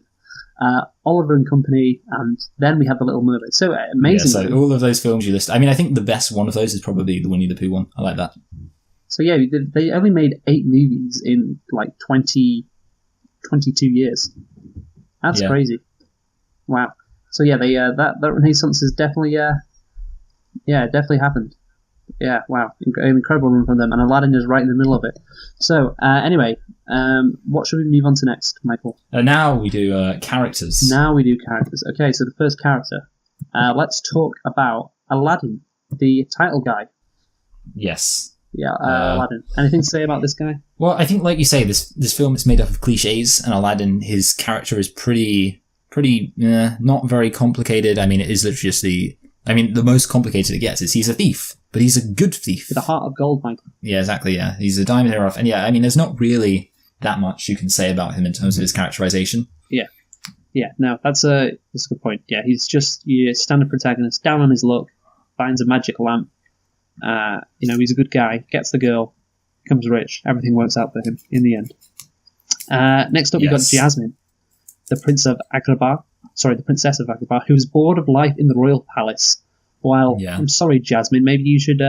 Oliver and Company, and then we have The Little Mermaid. So amazing. Yeah, so all of those films you list. I mean, I think the best one of those is probably the Winnie the Pooh one. I like that. So yeah, they only made 8 movies in like 22 years. That's crazy. Wow. So yeah, they that Renaissance is definitely definitely happened. Yeah, wow, incredible run from them, and Aladdin is right in the middle of it. So anyway, what should we move on to next, Michael? Now we do characters. Okay, so the first character. Let's talk about Aladdin, the title guy. Yes. Yeah, Aladdin. Anything to say about this guy? Well, I think, like you say, this film is made up of cliches, and Aladdin, his character is pretty not very complicated. I mean, it is literally just the most complicated it gets is he's a thief, but he's a good thief. With a heart of gold, Michael. Yeah, exactly, yeah. He's a diamond in the rough. And yeah, I mean, there's not really that much you can say about him in terms of his characterization. Yeah. Yeah, no, that's a good point. Yeah, he's just your standard protagonist, down on his luck, finds a magic lamp. He's a good guy, gets the girl, becomes rich, everything works out for him in the end. Next up, we got Jasmine, the Princess of Agrabah, who was bored of life in the royal palace. While, I'm sorry, Jasmine, maybe you should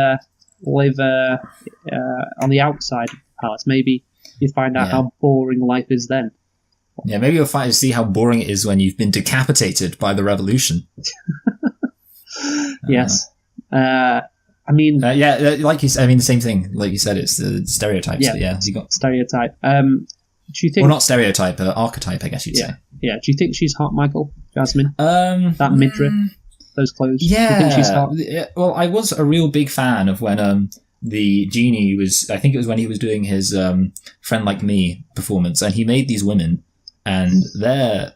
live on the outside of the palace. Maybe you find out how boring life is then. Yeah, maybe you'll find to see how boring it is when you've been decapitated by the revolution. Yes. Like you said, I mean, the same thing. Like you said, it's the stereotypes. Yeah, you got stereotype. Do you think? Well, not stereotype, archetype, I guess you'd say. Yeah. Do you think she's hot, Michael? Jasmine? That midriff, those clothes. Yeah. Do you think she's hot? Well, I was a real big fan of when the genie was. I think it was when he was doing his "Friend Like Me" performance, and he made these women, and their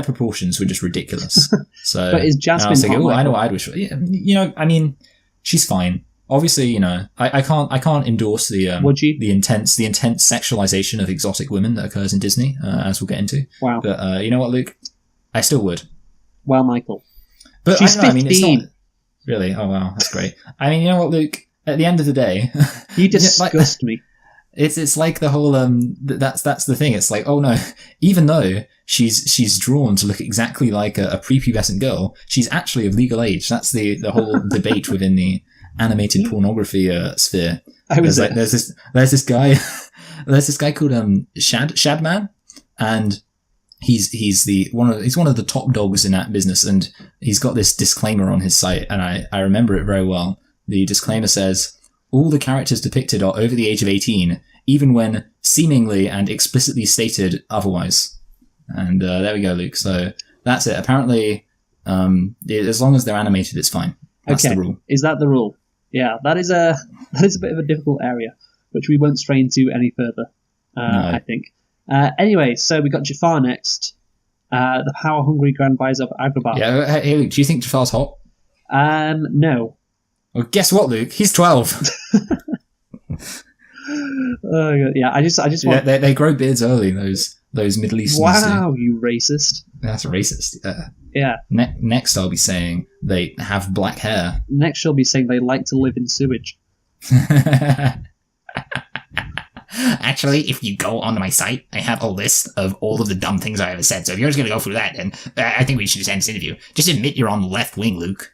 proportions were just ridiculous. So, but is Jasmine? I was thinking, hot, I know what I'd wish. I mean, she's fine. Obviously, I can't endorse the intense sexualization of exotic women that occurs in Disney, as we'll get into. Wow. But you know what, Luke? I still would. Well, Michael. But she's 15. I mean, it's not really. Oh wow, that's great. I mean, you know what, Luke? At the end of the day, you disgust me. It's like the whole that's the thing. It's like, oh no, even though she's drawn to look exactly like a prepubescent girl, she's actually of legal age. That's the whole debate within the animated pornography sphere. There's this guy called Shadman, and he's one of the top dogs in that business, and he's got this disclaimer on his site, and I remember it very well. The disclaimer says, all the characters depicted are over the age of 18, even when seemingly and explicitly stated otherwise. And there we go, Luke. So that's it. Apparently, as long as they're animated, it's fine. That's the rule. Is that the rule? Yeah, that is a bit of a difficult area, which we won't stray into any further, no. I think. Anyway, so we got Jafar next, the power-hungry Grand Vizier of Agrabah. Yeah, hey, Luke, do you think Jafar's hot? No. Well, guess what, Luke? He's 12. Yeah, I just want... They grow beards early, those Middle Easterns. Wow, you racist. That's racist. Yeah. Next, I'll be saying they have black hair. Next, she'll be saying they like to live in sewage. Actually, if you go onto my site, I have a list of all of the dumb things I ever said. So if you're just going to go through that, then I think we should just end this interview. Just admit you're on the left wing, Luke.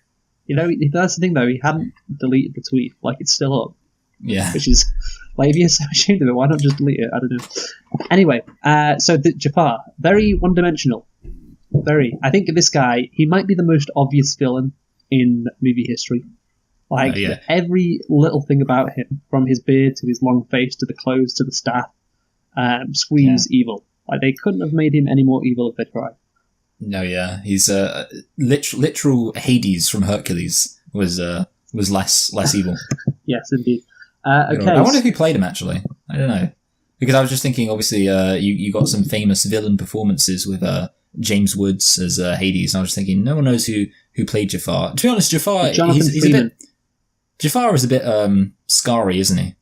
That's the thing, though. He hadn't deleted the tweet. Like, it's still up. Yeah. Which is... Like, if you're so ashamed of it, why not just delete it? I don't know. Anyway, so Jafar, very one-dimensional. Very. I think this guy, he might be the most obvious villain in movie history. Like, every little thing about him, from his beard to his long face to the clothes to the staff, screams evil. Like, they couldn't have made him any more evil if they tried. No, yeah, he's literal Hades from Hercules was less evil. Yes, indeed. Okay. I wonder who played him actually. I don't know, because I was just thinking. Obviously, you got some famous villain performances with James Woods as Hades, and I was just thinking no one knows who played Jafar. To be honest, Jafar Jafar is a bit scarry, isn't he?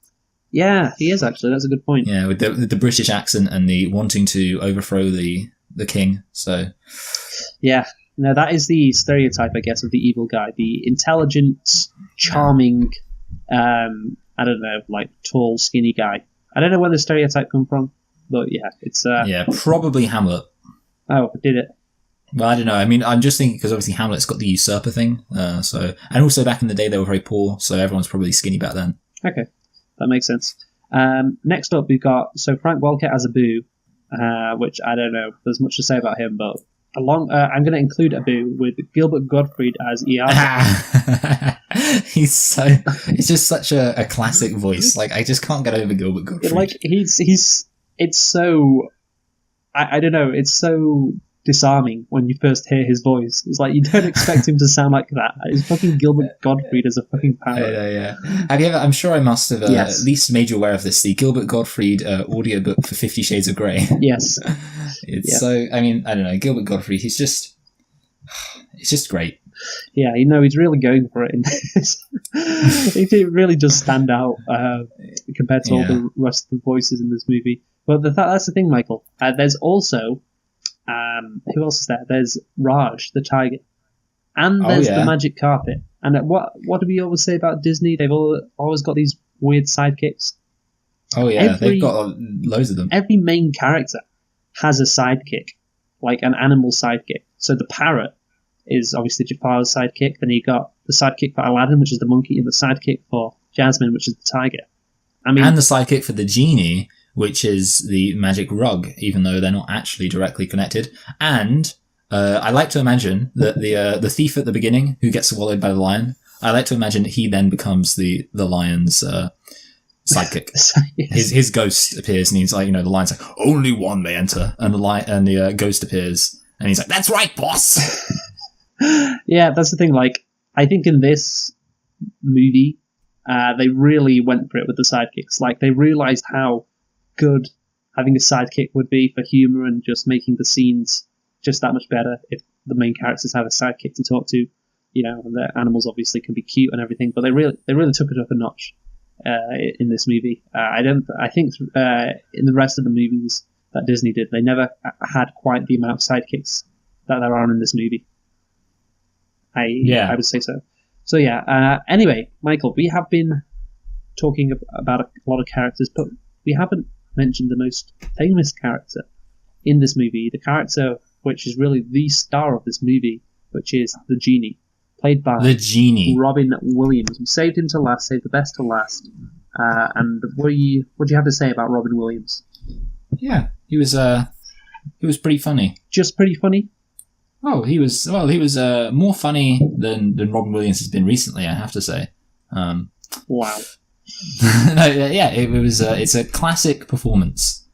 Yeah, he is actually. That's a good point. Yeah, with the British accent and the wanting to overthrow the king. So, yeah, no, that is the stereotype, I guess, of the evil guy: the intelligent, charming, I don't know, like tall, skinny guy. I don't know where the stereotype come from, but yeah, it's probably Hamlet. Oh, did it? Well, I don't know. I mean, I'm just thinking because obviously Hamlet's got the usurper thing. And also back in the day they were very poor, so everyone's probably skinny back then. Okay, that makes sense. Next up, we've got Frank Welker as Abu, which I don't know. There's much to say about him, but I'm going to include Abu with Gilbert Gottfried as Iago. It's just such a classic voice. Like, I just can't get over Gilbert Gottfried. Like, it's so, I don't know, it's so disarming when you first hear his voice. It's like you don't expect him to sound like that. It's fucking Gilbert Gottfried as a fucking parrot. Yeah. Have you ever? I'm sure I must have at least made you aware of this. The Gilbert Gottfried audiobook for 50 Shades of Grey. Yes. So. I mean, I don't know. Gilbert Gottfried. It's just great. Yeah, he's really going for it in this. He really does stand out compared to all the rest of the voices in this movie. But that's the thing, Michael. There's also who else is there? There's Raj, the tiger, and there's the magic carpet. And what do we always say about Disney? They've always got these weird sidekicks. Oh yeah, they've got loads of them. Every main character has a sidekick, like an animal sidekick. So the parrot is obviously Jafar's sidekick. Then you got the sidekick for Aladdin, which is the monkey, and the sidekick for Jasmine, which is the tiger. And the sidekick for the genie, which is the magic rug, even though they're not actually directly connected. And I like to imagine that the thief at the beginning, who gets swallowed by the lion, I like to imagine he then becomes the lion's sidekick. Yes. His ghost appears, and he's like, the lion's like, only one may enter, and the ghost appears, and he's like, that's right, boss. Yeah, that's the thing. Like, I think in this movie, they really went for it with the sidekicks. Like, they realized how good having a sidekick would be for humor and just making the scenes just that much better if the main characters have a sidekick to talk to. And the animals obviously can be cute and everything, but they really took it up a notch in this movie. I think in the rest of the movies that Disney did, they never had quite the amount of sidekicks that there are in this movie. I would say so. So yeah. Anyway, Michael, we have been talking about a lot of characters, but we haven't mentioned the most famous character in this movie, the character which is really the star of this movie, which is the genie, played by Robin Williams. We saved him to last, saved the best to last. And what do you have to say about Robin Williams? Yeah, he was pretty funny. Just pretty funny? Oh, he was more funny than Robin Williams has been recently, I have to say. Wow. It's a classic performance.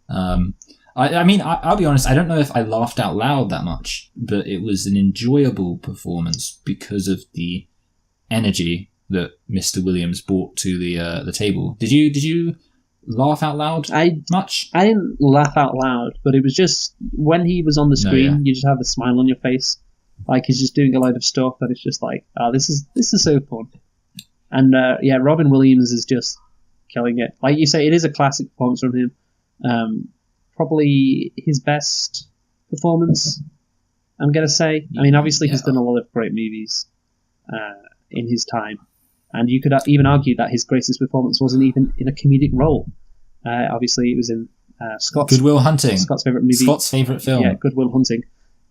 I mean, I'll be honest, I don't know if I laughed out loud that much, but it was an enjoyable performance because of the energy that Mr. Williams brought to the table. Did you laugh out loud much? I didn't laugh out loud, but it was just when he was on the screen, you just have a smile on your face, like he's just doing a load of stuff that it's just like, oh, this is so fun. And Robin Williams is just killing it. Like you say, it is a classic performance from him. Probably his best performance, I'm going to say. I mean, obviously he's done a lot of great movies in his time. And you could even argue that his greatest performance wasn't even in a comedic role. Obviously it was in Scott's... Good Will Hunting. Scott's favourite movie. Scott's favourite film. Yeah, Good Will Hunting.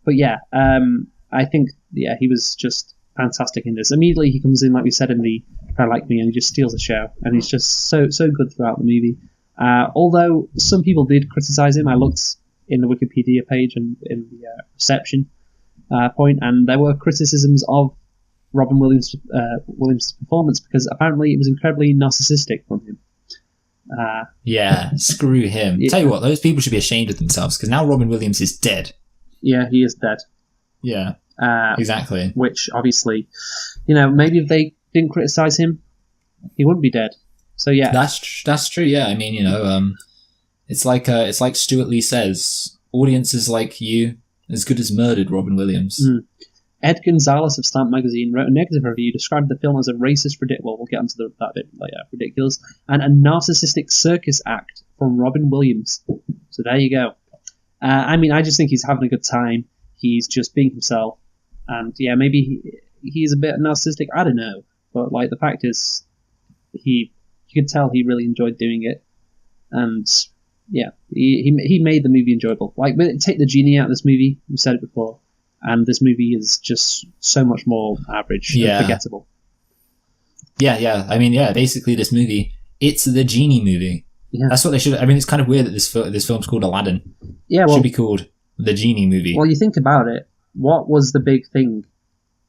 But I think, he was just fantastic in this. Immediately he comes in, like we said, in the Cry Like Me, and he just steals the show. And he's just so good throughout the movie. Although some people did criticise him, I looked in the Wikipedia page and in the reception point, and there were criticisms of Robin Williams' performance because apparently it was incredibly narcissistic from him. Yeah, screw him. Yeah. Tell you what, those people should be ashamed of themselves because now Robin Williams is dead. Yeah, he is dead. Yeah, exactly. Which, obviously, maybe if they didn't criticize him, he wouldn't be dead. So, yeah. That's true, yeah. I mean, it's like Stuart Lee says, audiences like you, as good as murdered Robin Williams. Ed Gonzalez of Stamp Magazine wrote a negative review, described the film as a racist, predictable, we'll get onto that bit later, ridiculous, and a narcissistic circus act from Robin Williams. So there you go. I just think he's having a good time. He's just being himself. And yeah, maybe he's a bit narcissistic, I don't know. But the fact is, you could tell he really enjoyed doing it. And yeah, he made the movie enjoyable. Take the genie out of this movie, we've said it before. And this movie is just so much more average and forgettable. Yeah. I mean, basically this movie, it's the genie movie. Yeah. That's what they should... I mean, it's kind of weird that this film's called Aladdin. Yeah, well... It should be called the genie movie. Well, you think about it, what was the big thing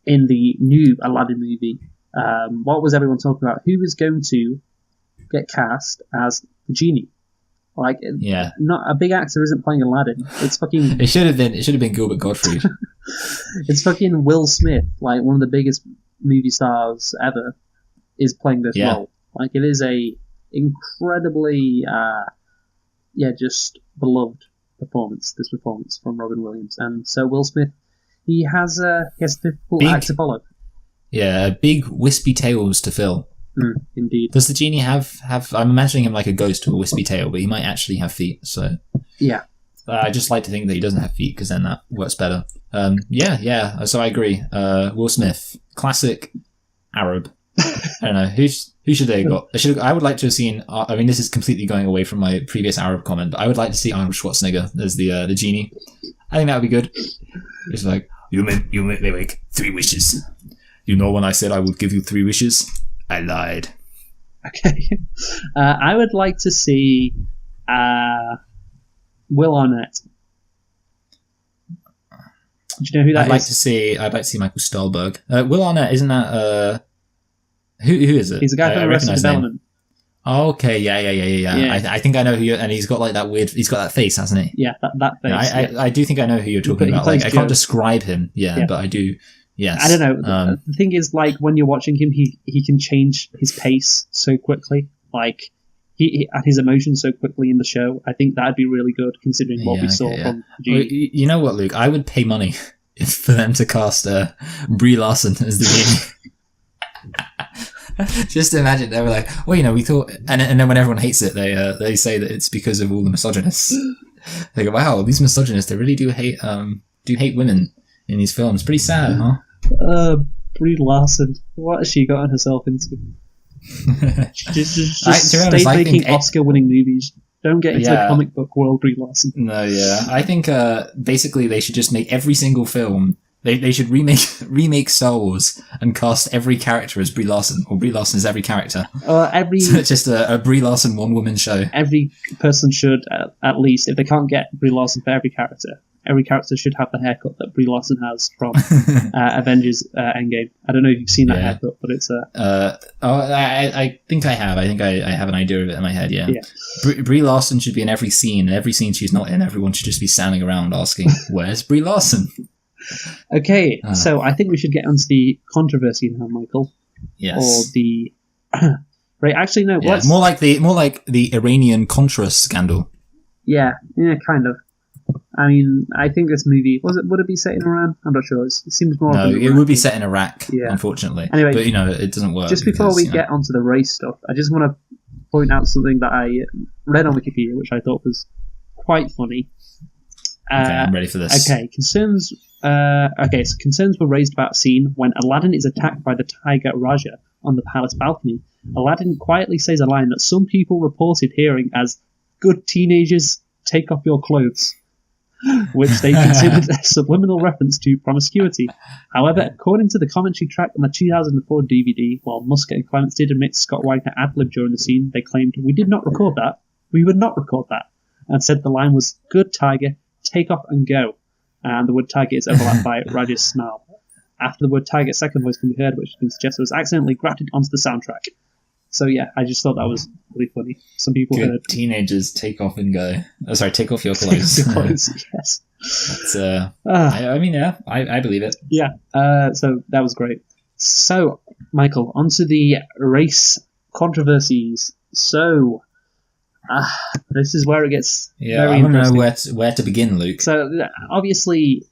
in the new Aladdin movie? What was everyone talking about? Who was going to get cast as the genie? Not a big actor isn't playing Aladdin. It's fucking... It should have been Gilbert Gottfried. It's fucking Will Smith, one of the biggest movie stars ever, is playing this role. It is a incredibly, just beloved performance. This performance from Robin Williams, and so Will Smith, he has a difficult act to follow. Yeah, big wispy tails to fill. Indeed. Does the genie have? I'm imagining him like a ghost with a wispy tail, but he might actually have feet. So yeah, I just like to think that he doesn't have feet because then that works better. So I agree. Will Smith, classic Arab. I don't know who should they have got. I would like to have seen. I mean, this is completely going away from my previous Arab comment, but I would like to see Arnold Schwarzenegger as the genie. I think that would be good. It's like you make 3 wishes. You know when I said I would give you 3 wishes. I lied. Okay. I would like to see Will Arnett. Do you know who that is? I'd like to see Michael Stahlberg. Will Arnett, isn't that... Who is it? He's a guy from Arrested Development. Oh, okay, yeah. I think I know who you're... And he's got that weird... He's got that face, hasn't he? Yeah, that face. I do think I know who you're talking about. I can't describe him, but I do... Yes. I don't know. The thing is, when you're watching him, he can change his pace so quickly. He and his emotions so quickly in the show. I think that'd be really good, considering what we saw from Genie. You know what, Luke? I would pay money for them to cast Brie Larson as the genie. Just imagine they were like, well, we thought, and then when everyone hates it, they say that it's because of all the misogynists. They go, wow, these misogynists, they really do hate women in these films. Pretty sad, huh? Brie Larson. What has she gotten herself into? just stay making Oscar-winning movies. Don't get into the comic book world, Brie Larson. No, yeah. I think basically they should just make every single film. They should remake Star Wars and cast every character as Brie Larson, or Brie Larson as every character. So it's just a Brie Larson one-woman show. Every person should, at least, if they can't get Brie Larson for every character should have the haircut that Brie Larson has from Avengers Endgame. I don't know if you've seen that haircut, but it's I think I have. I think I have an idea of it in my head, yeah. Brie Larson should be in every scene, and every scene she's not in, everyone should just be standing around asking, where's Brie Larson? Okay, so I think we should get onto the controversy now, Michael. Yes. Or the... right, actually, no. Yeah, more like the Iranian Contra scandal. Yeah, kind of. I mean, I think this movie would it be set in Iran? I'm not sure. It seems more. No, it would be set in Iraq, unfortunately. Anyway, but it doesn't work. Just before we get onto the race stuff, I just want to point out something that I read on Wikipedia, which I thought was quite funny. Okay, I'm ready for this. Okay, concerns were raised about a scene when Aladdin is attacked by the tiger Raja on the palace balcony. Aladdin quietly says a line that some people reported hearing as "Good teenagers, take off your clothes," which they considered a subliminal reference to promiscuity. However, according to the commentary track on the 2004 DVD, while Musker and Clements did admit Scott Wagner ad-libbed during the scene, they claimed, "We did not record that. We would not record that," and said the line was, "Good tiger, take off and go." And the word tiger is overlapped by Rajesh Snarl. After the word tiger, second voice can be heard, which has been suggested was accidentally grafted onto the soundtrack. So yeah, I just thought that was really funny. Some people Good heard teenagers take off and go. Oh, sorry, take off your clothes. your clothes, yes. That's, I mean, yeah, I believe it. Yeah, so that was great. So, Michael, onto the race controversies. So, this is where it gets very I don't know interesting. where to begin, Luke. So, obviously,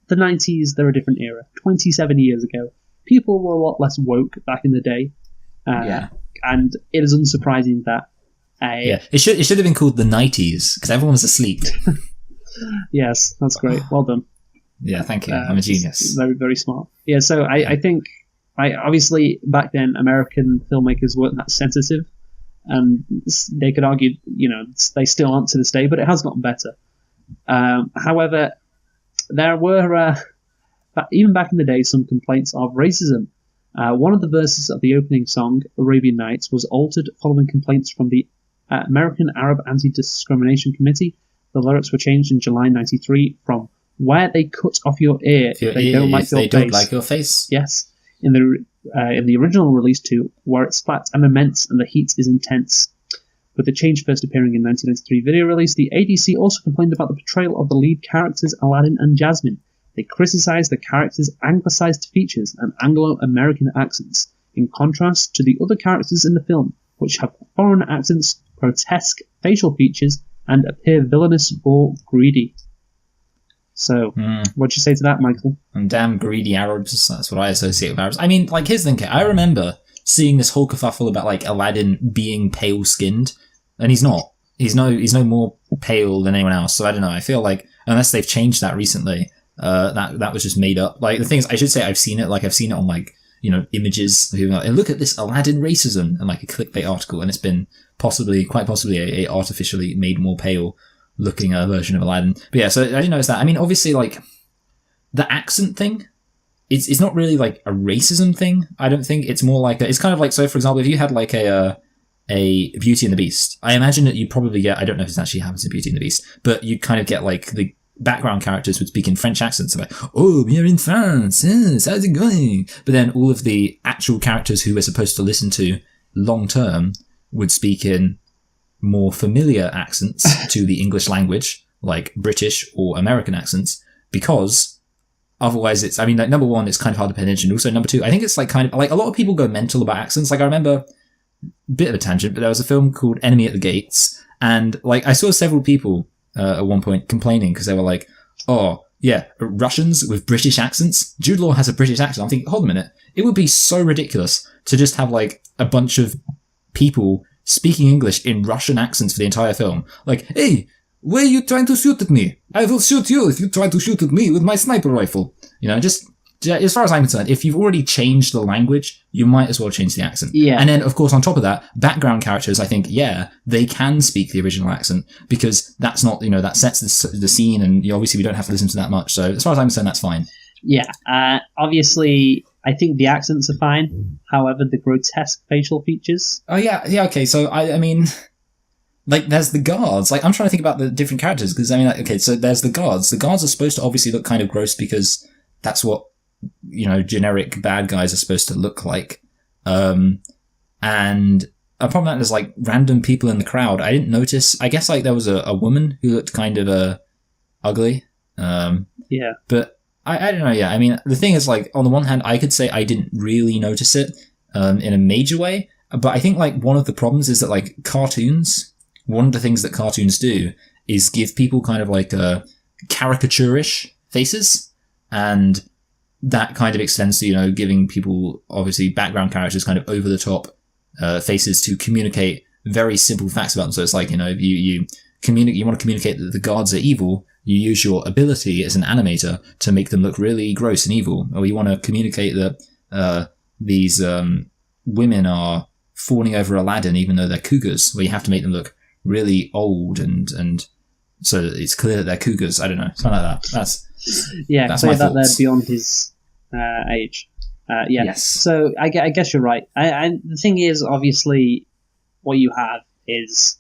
the 90s, they're a different era. 27 years ago, people were a lot less woke back in the day. And it is unsurprising that it should have been called the 90s, because everyone was asleep. Yes, that's great. Well done. Yeah, thank you. I'm a genius. Very, very smart. Yeah, so I think, obviously, back then, American filmmakers weren't that sensitive. And they could argue, they still aren't to this day, but it has gotten better. However, there were, even back in the day, some complaints of racism. One of the verses of the opening song, Arabian Nights, was altered following complaints from the American Arab Anti-Discrimination Committee. The lyrics were changed in July 93 from "Where they cut off your ear, they don't like your face." They don't like your face. Yes, in the original release to "Where it's flat and immense and the heat is intense." With the change first appearing in 1993 video release, the ADC also complained about the portrayal of the lead characters Aladdin and Jasmine. They criticized the characters' anglicized features and Anglo-American accents, in contrast to the other characters in the film, which have foreign accents, grotesque facial features, and appear villainous or greedy. So, what'd you say to that, Michael? And damn greedy Arabs, that's what I associate with Arabs. I mean, like, here's the thing, I remember seeing this whole kerfuffle about, like, Aladdin being pale-skinned, and he's not. He's no more pale than anyone else, so I don't know, I feel like, unless they've changed that recently, that was just made up. Like, the thing is, I should say I've seen it on, like, images, and look at this Aladdin racism, and like a clickbait article, and it's been quite possibly a artificially made more pale looking version of Aladdin. But yeah, so I didn't notice that. I mean, obviously, like, the accent thing, it's not really like a racism thing. I don't think it's more like it's kind of like, so for example, if you had like a Beauty and the Beast, I imagine that you probably get, I don't know if this actually happens in Beauty and the Beast, but you kind of get like the background characters would speak in French accents, like, "Oh, we're in France, yes, how's it going?" But then all of the actual characters who we're supposed to listen to long term would speak in more familiar accents to the English language, like British or American accents, because otherwise it's, I mean, like, number one, it's kind of hard to pay attention. Also, number two, I think it's like kind of like a lot of people go mental about accents. Like, I remember, bit of a tangent, but there was a film called Enemy at the Gates, and like I saw several people at one point complaining because they were like, "Oh, yeah, Russians with British accents. Jude Law has a British accent." I'm thinking, hold a minute. It would be so ridiculous to just have like a bunch of people speaking English in Russian accents for the entire film. Like, "Hey, where are you trying to shoot at me? I will shoot you if you try to shoot at me with my sniper rifle." Just as far as I'm concerned, if you've already changed the language, you might as well change the accent. Yeah. And then, of course, on top of that, background characters, I think, yeah, they can speak the original accent, because that's not, that sets the scene, and obviously we don't have to listen to that much. So as far as I'm concerned, that's fine. Yeah. Obviously, I think the accents are fine. However, the grotesque facial features. Oh, yeah, okay, so I mean, like, there's the guards. Like, I'm trying to think about the different characters, because, I mean, like, okay, so there's the guards. The guards are supposed to obviously look kind of gross, because that's what, generic bad guys are supposed to look like. And apart from that, there's like random people in the crowd. I didn't notice. I guess like there was a woman who looked kind of ugly. Yeah. But I don't know. Yeah. I mean, the thing is, like, on the one hand, I could say I didn't really notice it in a major way. But I think like one of the problems is that like cartoons, one of the things that cartoons do is give people kind of like caricaturish faces, and that kind of extends to, giving people, obviously, background characters kind of over the top faces to communicate very simple facts about them. So it's like, if you want to communicate that the guards are evil, you use your ability as an animator to make them look really gross and evil. Or you want to communicate that these women are fawning over Aladdin even though they're cougars, where you have to make them look really old and so that it's clear that they're cougars. I don't know, something like that. That's clear that they're beyond his age. Yeah. Yes. So I guess you're right. The thing is, obviously, what you have is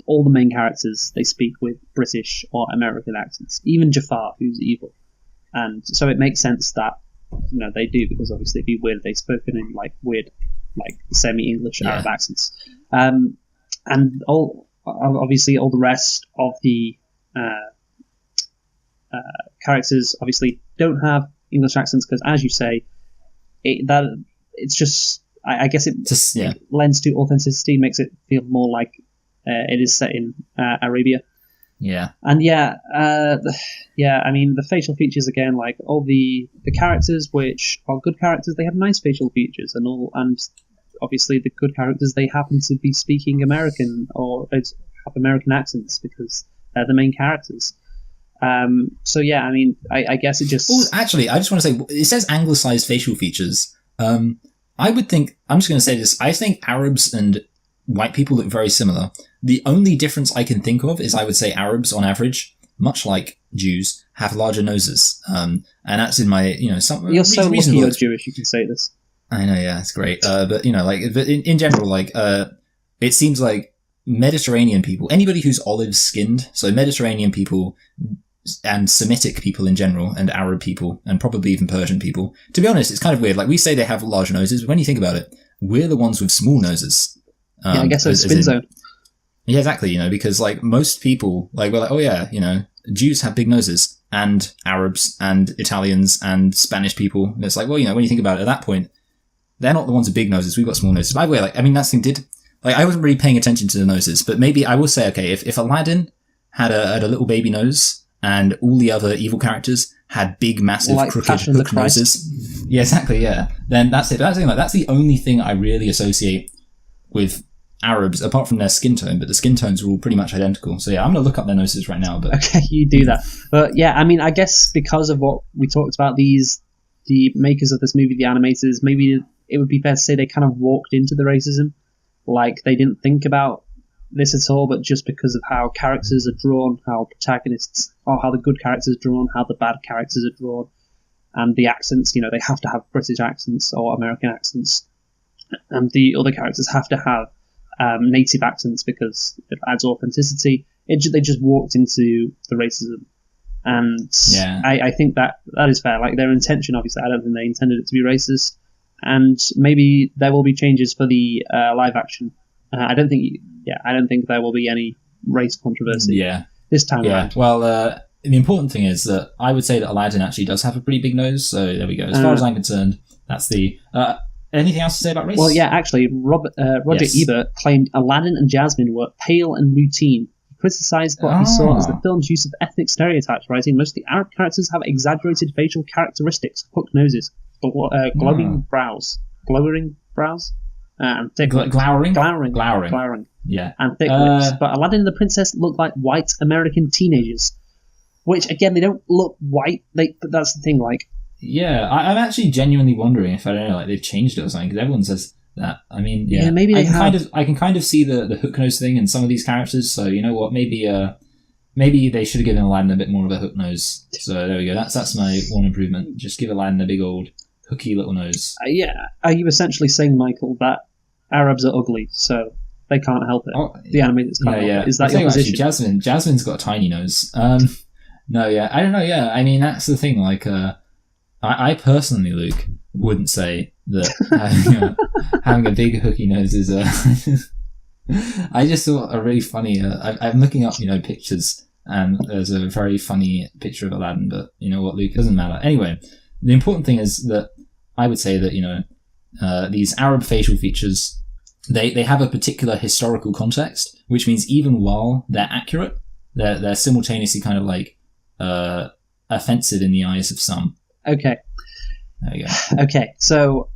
all the main characters, they speak with British or American accents. Even Jafar, who's evil. And so it makes sense that, they do, because obviously it'd be weird if they spoken in like weird like semi-English Yeah. Arab accents. And obviously all the rest of the characters obviously don't have English accents because, as you say, it's just I guess it lends to authenticity, makes it feel more like it is set in Arabia. Yeah. And I mean, the facial features again, like all the characters, which are good characters, they have nice facial features, and obviously the good characters, they happen to be speaking American or have American accents because they're the main characters. So yeah, I mean, I guess it just. Oh, actually, I just want to say it says anglicized facial features. I would think I'm just going to say this. I think Arabs and white people look very similar. The only difference I can think of is I would say Arabs, on average, much like Jews, have larger noses. And that's in my, some. You're so lucky you're Jewish. You can say this. I know, yeah, it's great. But in general, it seems like Mediterranean people, anybody who's olive skinned, so Mediterranean people and Semitic people in general, and Arab people, and probably even Persian people. To be honest, it's kind of weird. Like, we say they have large noses, but when you think about it, we're the ones with small noses. Yeah, I guess so. Spin zone. Yeah, exactly. Because most people, we're like, oh yeah, Jews have big noses, and Arabs and Italians and Spanish people. And it's like, well, when you think about it, at that point, they're not the ones with big noses. We've got small noses. By the way, that thing did. I wasn't really paying attention to the noses, but maybe I will say, okay, if Aladdin had a little baby nose, and all the other evil characters had big, massive, crooked hook noses. Yeah, exactly, yeah. Then that's it. That's the only thing I really associate with Arabs, apart from their skin tone, but the skin tones are all pretty much identical. So yeah, I'm going to look up their noses right now. But okay, you do that. But yeah, I mean, I guess because of what we talked about, the makers of this movie, the animators, maybe it would be fair to say they kind of walked into the racism. Like, they didn't think about this at all, but just because of how characters are drawn, how protagonists, or how the good characters are drawn, how the bad characters are drawn, and the accents, they have to have British accents or American accents, and the other characters have to have native accents because it adds authenticity. They just walked into the racism, and yeah. I think that is fair. Like, their intention, obviously, I don't think they intended it to be racist, and maybe there will be changes for the live action. I don't think there will be any race controversy this time around. Well, the important thing is that I would say that Aladdin actually does have a pretty big nose, so there we go. As far as I'm concerned, that's the... anything else to say about race? Well, yeah, actually, Roger Ebert claimed Aladdin and Jasmine were pale and routine. He criticised what he saw as the film's use of ethnic stereotypes, writing, most of the Arab characters have exaggerated facial characteristics, hooked noses, glowering brows, and thick lips. Glowering. Yeah. And thick lips. But Aladdin and the princess look like white American teenagers. Which, again, they don't look white. But that's the thing, Yeah, I'm actually genuinely wondering if, I don't know, they've changed it or something, because everyone says that. I mean, yeah. Maybe they have. I can kind of see the hook nose thing in some of these characters, so you know what, maybe they should have given Aladdin a bit more of a hook nose. So there we go, that's my one improvement. Just give Aladdin a big old hooky little nose. Yeah, are you essentially saying, Michael, that Arabs are ugly, so they can't help it? The animators can't help it. Is that your position? Actually, Jasmine's got a tiny nose. No, yeah, I don't know, yeah. I mean, that's the thing, I personally, Luke, wouldn't say that having a big hooky nose is I just thought a really funny... I'm looking up, pictures, and there's a very funny picture of Aladdin, but you know what, Luke, it doesn't matter. Anyway, the important thing is that I would say that, these Arab facial features, they have a particular historical context, which means even while they're accurate, they're simultaneously kind of offensive in the eyes of some. Okay. There you go. Okay, so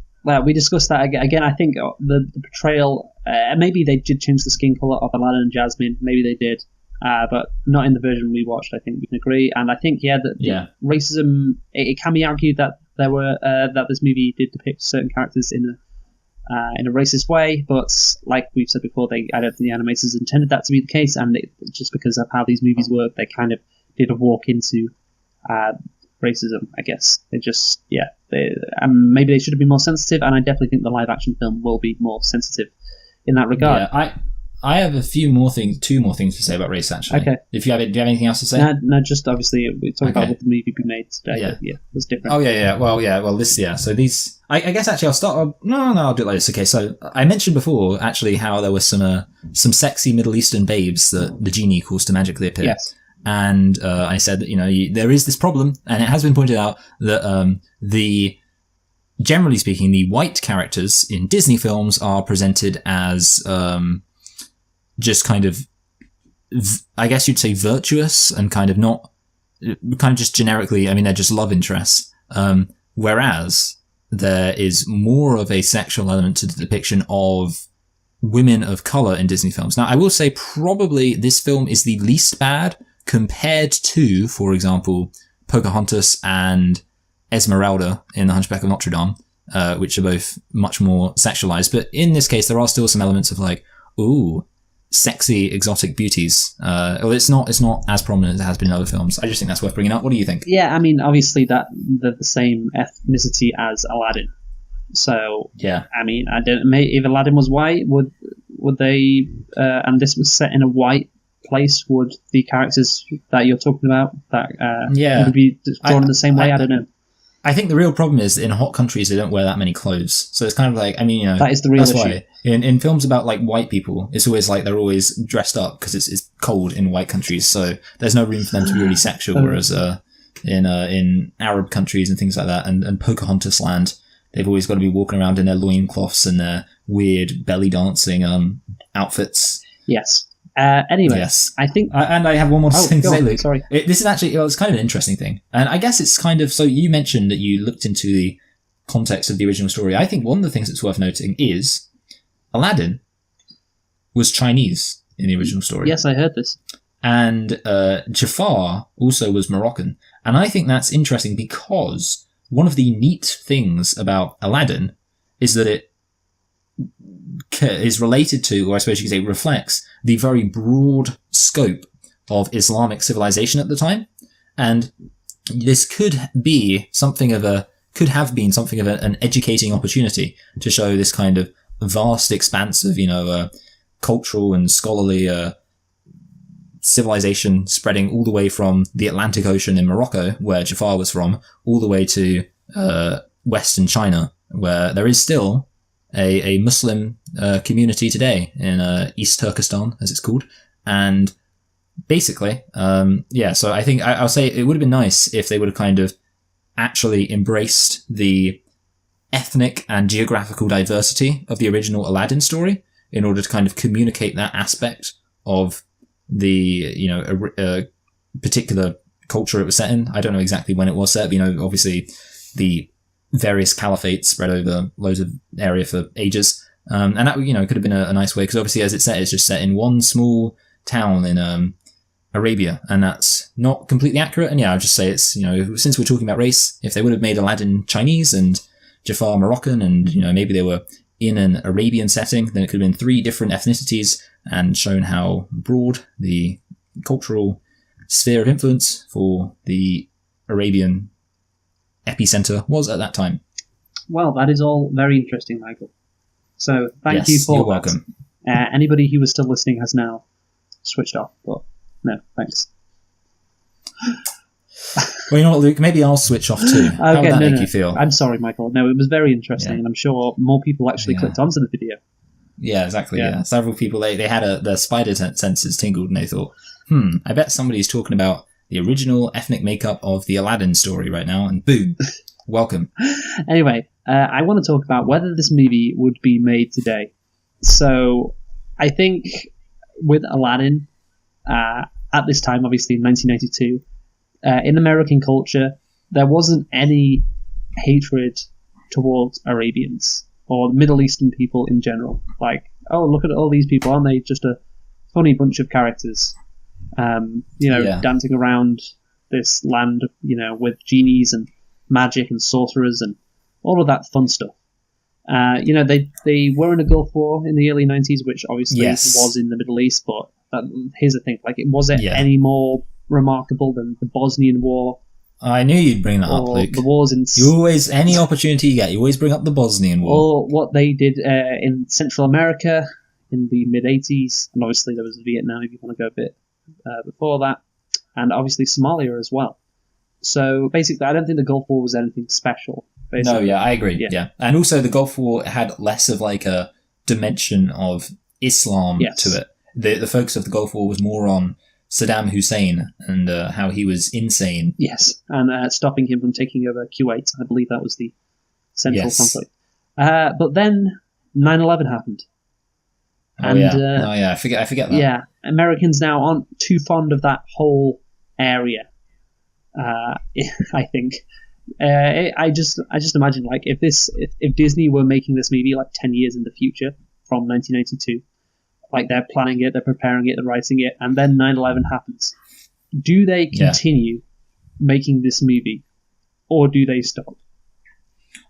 we discussed that again. I think the portrayal, maybe they did change the skin color of Aladdin and Jasmine. Maybe they did, but not in the version we watched. I think we can agree. And I think racism. It can be argued that that this movie did depict certain characters in a racist way, but like we've said before, I don't think the animators intended that to be the case, and just because of how these movies work, they kind of did a walk into racism, I guess. They just, maybe they should have been more sensitive, and I definitely think the live action film will be more sensitive in that regard. Yeah, I have two more things to say about race, actually. Okay. Do you have anything else to say? No, just obviously we talk about what the movie be made today. Yeah. But yeah, it's different. Oh yeah. Well, this. So these. I guess actually I'll start. No. I'll do it like this. Okay. So I mentioned before actually how there was some sexy Middle Eastern babes that the genie caused to magically appear. Yes. And I said that there is this problem, and it has been pointed out that generally speaking, the white characters in Disney films are presented as just kind of, I guess you'd say, virtuous and kind of just generically, I mean, they're just love interests. Whereas there is more of a sexual element to the depiction of women of color in Disney films. Now, I will say probably this film is the least bad compared to, for example, Pocahontas and Esmeralda in The Hunchback of Notre Dame, which are both much more sexualized. But in this case, there are still some elements of like, ooh, sexy exotic beauties. Well, it's not as prominent as it has been in other films. I just think that's worth bringing up. What do you think? Yeah, I mean, obviously that they're the same ethnicity as Aladdin. So yeah, I mean, if Aladdin was white, would they? And this was set in a white place. Would the characters that you're talking about would be drawn in the same way? I don't know. I think the real problem is in hot countries they don't wear that many clothes, so it's kind of like, I mean, that is the real issue. Why in films about like white people, it's always like they're always dressed up because it's cold in white countries, so there's no room for them to be really sexual. Whereas in Arab countries and things like that, and Pocahontas land, they've always got to be walking around in their loincloths and their weird belly dancing outfits. Yes. Anyway, yes. I think... and I have one more thing to say, Luke. Sorry. This is actually... it's kind of an interesting thing. And I guess it's kind of... So you mentioned that you looked into the context of the original story. I think one of the things that's worth noting is Aladdin was Chinese in the original story. Yes, I heard this. And Jafar also was Moroccan. And I think that's interesting because one of the neat things about Aladdin is that it is related to, or I suppose you could say reflects, the very broad scope of Islamic civilization at the time. And this could have been something of an educating opportunity to show this kind of vast expanse of, cultural and scholarly civilization spreading all the way from the Atlantic Ocean in Morocco, where Jafar was from, all the way to Western China, where there is still a Muslim community today in East Turkestan, as it's called. And basically, so I think I'll say it would have been nice if they would have kind of actually embraced the ethnic and geographical diversity of the original Aladdin story in order to kind of communicate that aspect of the, particular culture it was set in. I don't know exactly when it was set, but, obviously the various caliphates spread over loads of area for ages. And that, could have been a nice way, because obviously as it's just set in one small town in Arabia, and that's not completely accurate. And yeah, I'll just say it's, since we're talking about race, if they would have made Aladdin Chinese and Jafar Moroccan, and, maybe they were in an Arabian setting, then it could have been 3 different ethnicities and shown how broad the cultural sphere of influence for the Arabian epicenter was at that time. Well, that is all very interesting, Michael. So thank you for you're welcome. Anybody who was still listening has now switched off, but no, thanks. Well, you know what, Luke? Maybe I'll switch off too. How would that make you feel? I'm sorry, Michael. No, it was very interesting, and I'm sure more people actually clicked onto the video. Yeah, exactly. Yeah. Several people, they had their spider senses tingled, and they thought, I bet somebody's talking about the original ethnic makeup of the Aladdin story right now, and boom, welcome. Anyway, I want to talk about whether this movie would be made today. So, I think with Aladdin, at this time, obviously in 1992, in American culture, there wasn't any hatred towards Arabians or Middle Eastern people in general. Like, oh, look at all these people, aren't they just a funny bunch of characters? Dancing around this land, with genies and magic and sorcerers and all of that fun stuff. They were in a Gulf War in the early 90s, which obviously was in the Middle East, but here's the thing, was it any more remarkable than the Bosnian War? I knew you'd bring that up, Luke. The wars in... You always, any opportunity you get, you always bring up the Bosnian War. Or what they did in Central America in the mid-80s, and obviously there was Vietnam if you want to go a bit before that, and obviously Somalia as well. So basically, I don't think the Gulf War was anything special. Basically. No, yeah, I agree. Yeah. And also the Gulf War had less of like a dimension of Islam to it. The focus of the Gulf War was more on Saddam Hussein and how he was insane. Yes, and stopping him from taking over Kuwait. I believe that was the central conflict. But then 9/11 happened. And, I forget that. Yeah, Americans now aren't too fond of that whole area. I think. I just imagine like if Disney were making this movie like 10 years in the future from 1992, like they're planning it, they're preparing it, they're writing it, and then 9/11 happens. Do they continue making this movie, or do they stop?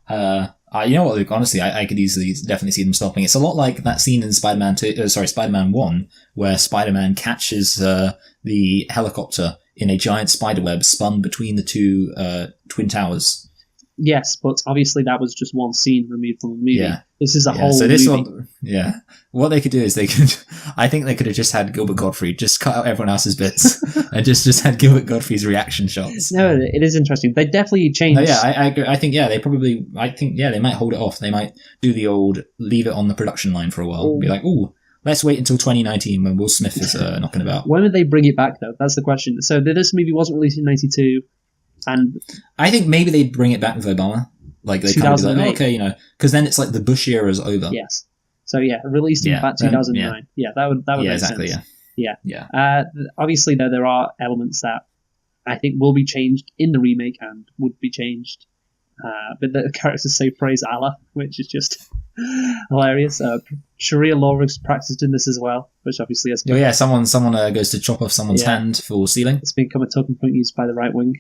You know what, Luke? Honestly, I could definitely see them stopping. It's a lot like that scene in Spider-Man 1, where Spider-Man catches the helicopter in a giant spiderweb spun between the two twin towers. Yes, but obviously that was just one scene removed from the movie. Yeah. This is a whole so this movie. One, what they could do is I think they could have just had Gilbert Gottfried, just cut out everyone else's bits, and just had Gilbert Gottfried's reaction shots. No, it is interesting. They definitely changed. No, yeah, I agree. I think, they might hold it off. They might do the old, leave it on the production line for a while. Be like, ooh, let's wait until 2019 when Will Smith is knocking about. When would they bring it back, though? That's the question. So this movie wasn't released in 92, and I think maybe they'd bring it back with Obama. Like they kind of be like, okay, because then it's like the Bush era is over. Yes. So released in about 2009. That would make exactly, sense. Yeah. Obviously, though, there are elements that I think will be changed in the remake and would be changed. But the characters say "Praise Allah," which is just hilarious. Sharia law is practiced in this as well, which obviously has. Someone goes to chop off someone's hand for stealing. It's become a talking point used by the right wing.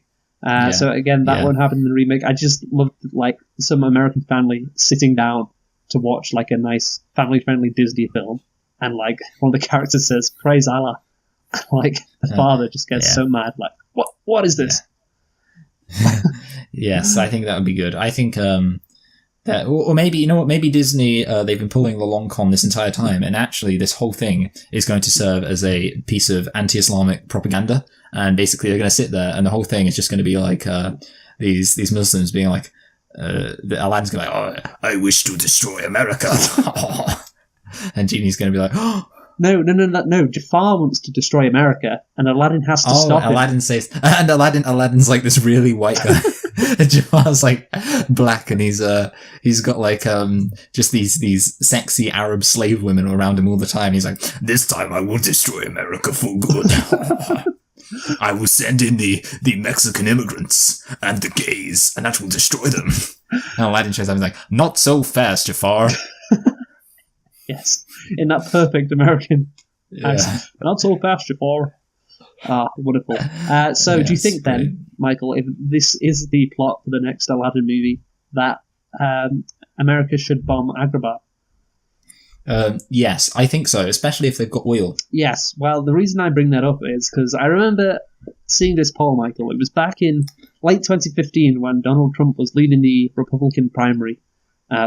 So again, that won't happen in the remake. I just loved like some American family sitting down to watch like a nice family-friendly Disney film, and like one of the characters says "Praise Allah," like the father just gets so mad, like what is this? Yes, I think that would be good. I think that, or maybe, you know what, maybe Disney, they've been pulling the long con this entire time, and actually this whole thing is going to serve as a piece of anti-Islamic propaganda, and basically they're going to sit there, and the whole thing is just going to be like these Muslims being like, Aladdin's going to be like, oh, I wish to destroy America. And Genie's going to be like, oh. No. Jafar wants to destroy America, and Aladdin has to stop him. Aladdin says, and Aladdin's like this really white guy. And Jafar's like black, and he's got like just these sexy Arab slave women around him all the time. He's like, this time I will destroy America for good. I will send in the Mexican immigrants and the gays, and that will destroy them. And Aladdin shows up and he's like, not so fast, Jafar. Yes, in that perfect American accent. Not so fast, Jafar. Wonderful. So do you think then, Michael, if this is the plot for the next Aladdin movie, that America should bomb Agrabah? Yes, I think so, especially if they've got oil. Yes, well, the reason I bring that up is because I remember seeing this poll, Michael. It was back in late 2015 when Donald Trump was leading the Republican primary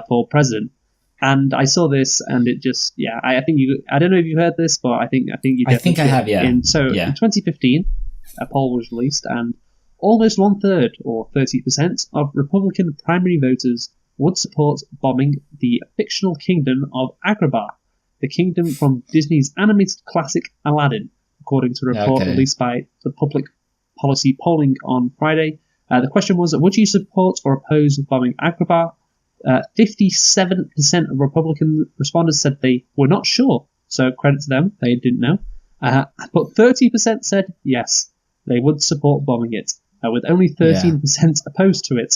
for president. And I saw this, and it just, I think I don't know if you heard this, but I think you definitely I think I have, yeah. In 2015, a poll was released, and almost 1/3, or 30%, of Republican primary voters would support bombing the fictional kingdom of Agrabah, the kingdom from Disney's animated classic Aladdin, according to a report released by the Public Policy Polling on Friday. The question was, would you support or oppose bombing Agrabah? 57% of Republican respondents said they were not sure, so credit to them, they didn't know. But 30% said yes, they would support bombing it, with only 13% opposed to it.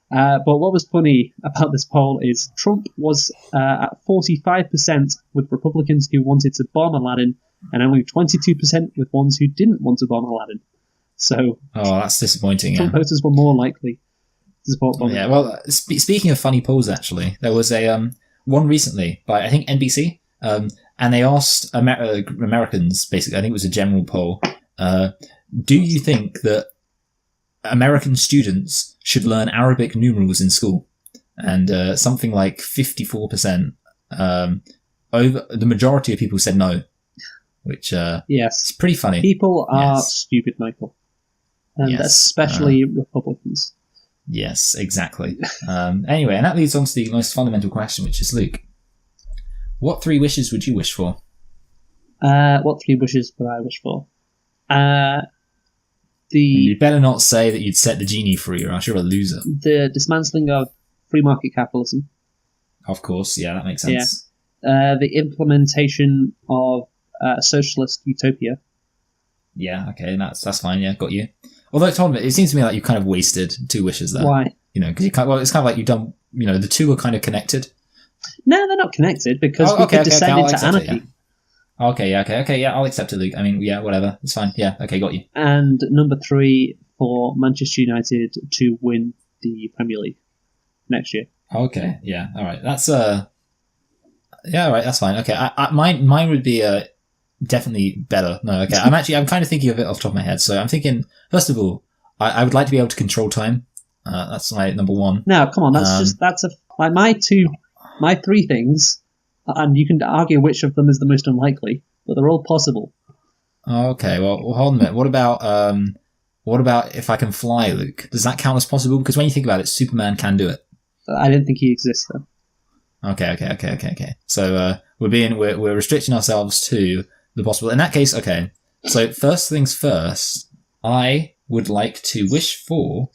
But what was funny about this poll is Trump was at 45% with Republicans who wanted to bomb Aladdin, and only 22% with ones who didn't want to bomb Aladdin. So, that's disappointing. Trump voters were more likely to support bombing. Yeah, well, speaking of funny polls, actually, there was a one recently by, I think, NBC, and they asked Americans, basically, I think it was a general poll, do you think that American students should learn Arabic numerals in school? And something like 54% over the majority of people said no, which Yes. is pretty funny. People are Yes. stupid, Michael. And Yes, especially Republicans. Yes, exactly. Anyway, and that leads on to the most fundamental question, which is, Luke, what 3 wishes would you wish for? What 3 wishes would I wish for? You better not say that you'd set the genie free, or else you're a loser. The dismantling of free market capitalism. Of course, yeah, that makes sense. The implementation of a socialist utopia. Yeah, okay, that's fine. Yeah, got you. Although, Tom, it seems to me like you kind of wasted 2 wishes there. Why? Because it's kind of like you've done. The 2 are kind of connected. No, they're not connected because we could descend I'll into accept it, anarchy. yeah. Okay, yeah, I'll accept it, Luke. I mean, yeah, whatever, it's fine. Yeah, okay, got you. And number 3 for Manchester United to win the Premier League next year. Okay, yeah, all right. That's yeah, all right, that's fine. Okay, mine would be definitely better. No, okay. I'm kind of thinking of it off the top of my head. So I'm thinking, first of all, I would like to be able to control time. That's my number 1. Now, come on, my 3 things, and you can argue which of them is the most unlikely, but they're all possible. Okay, well, hold on a minute. What about if I can fly, Luke? Does that count as possible? Because when you think about it, Superman can do it. I didn't think he exists, though. Okay. So we're restricting ourselves to the possible. In that case, okay. So first things first, I would like to wish for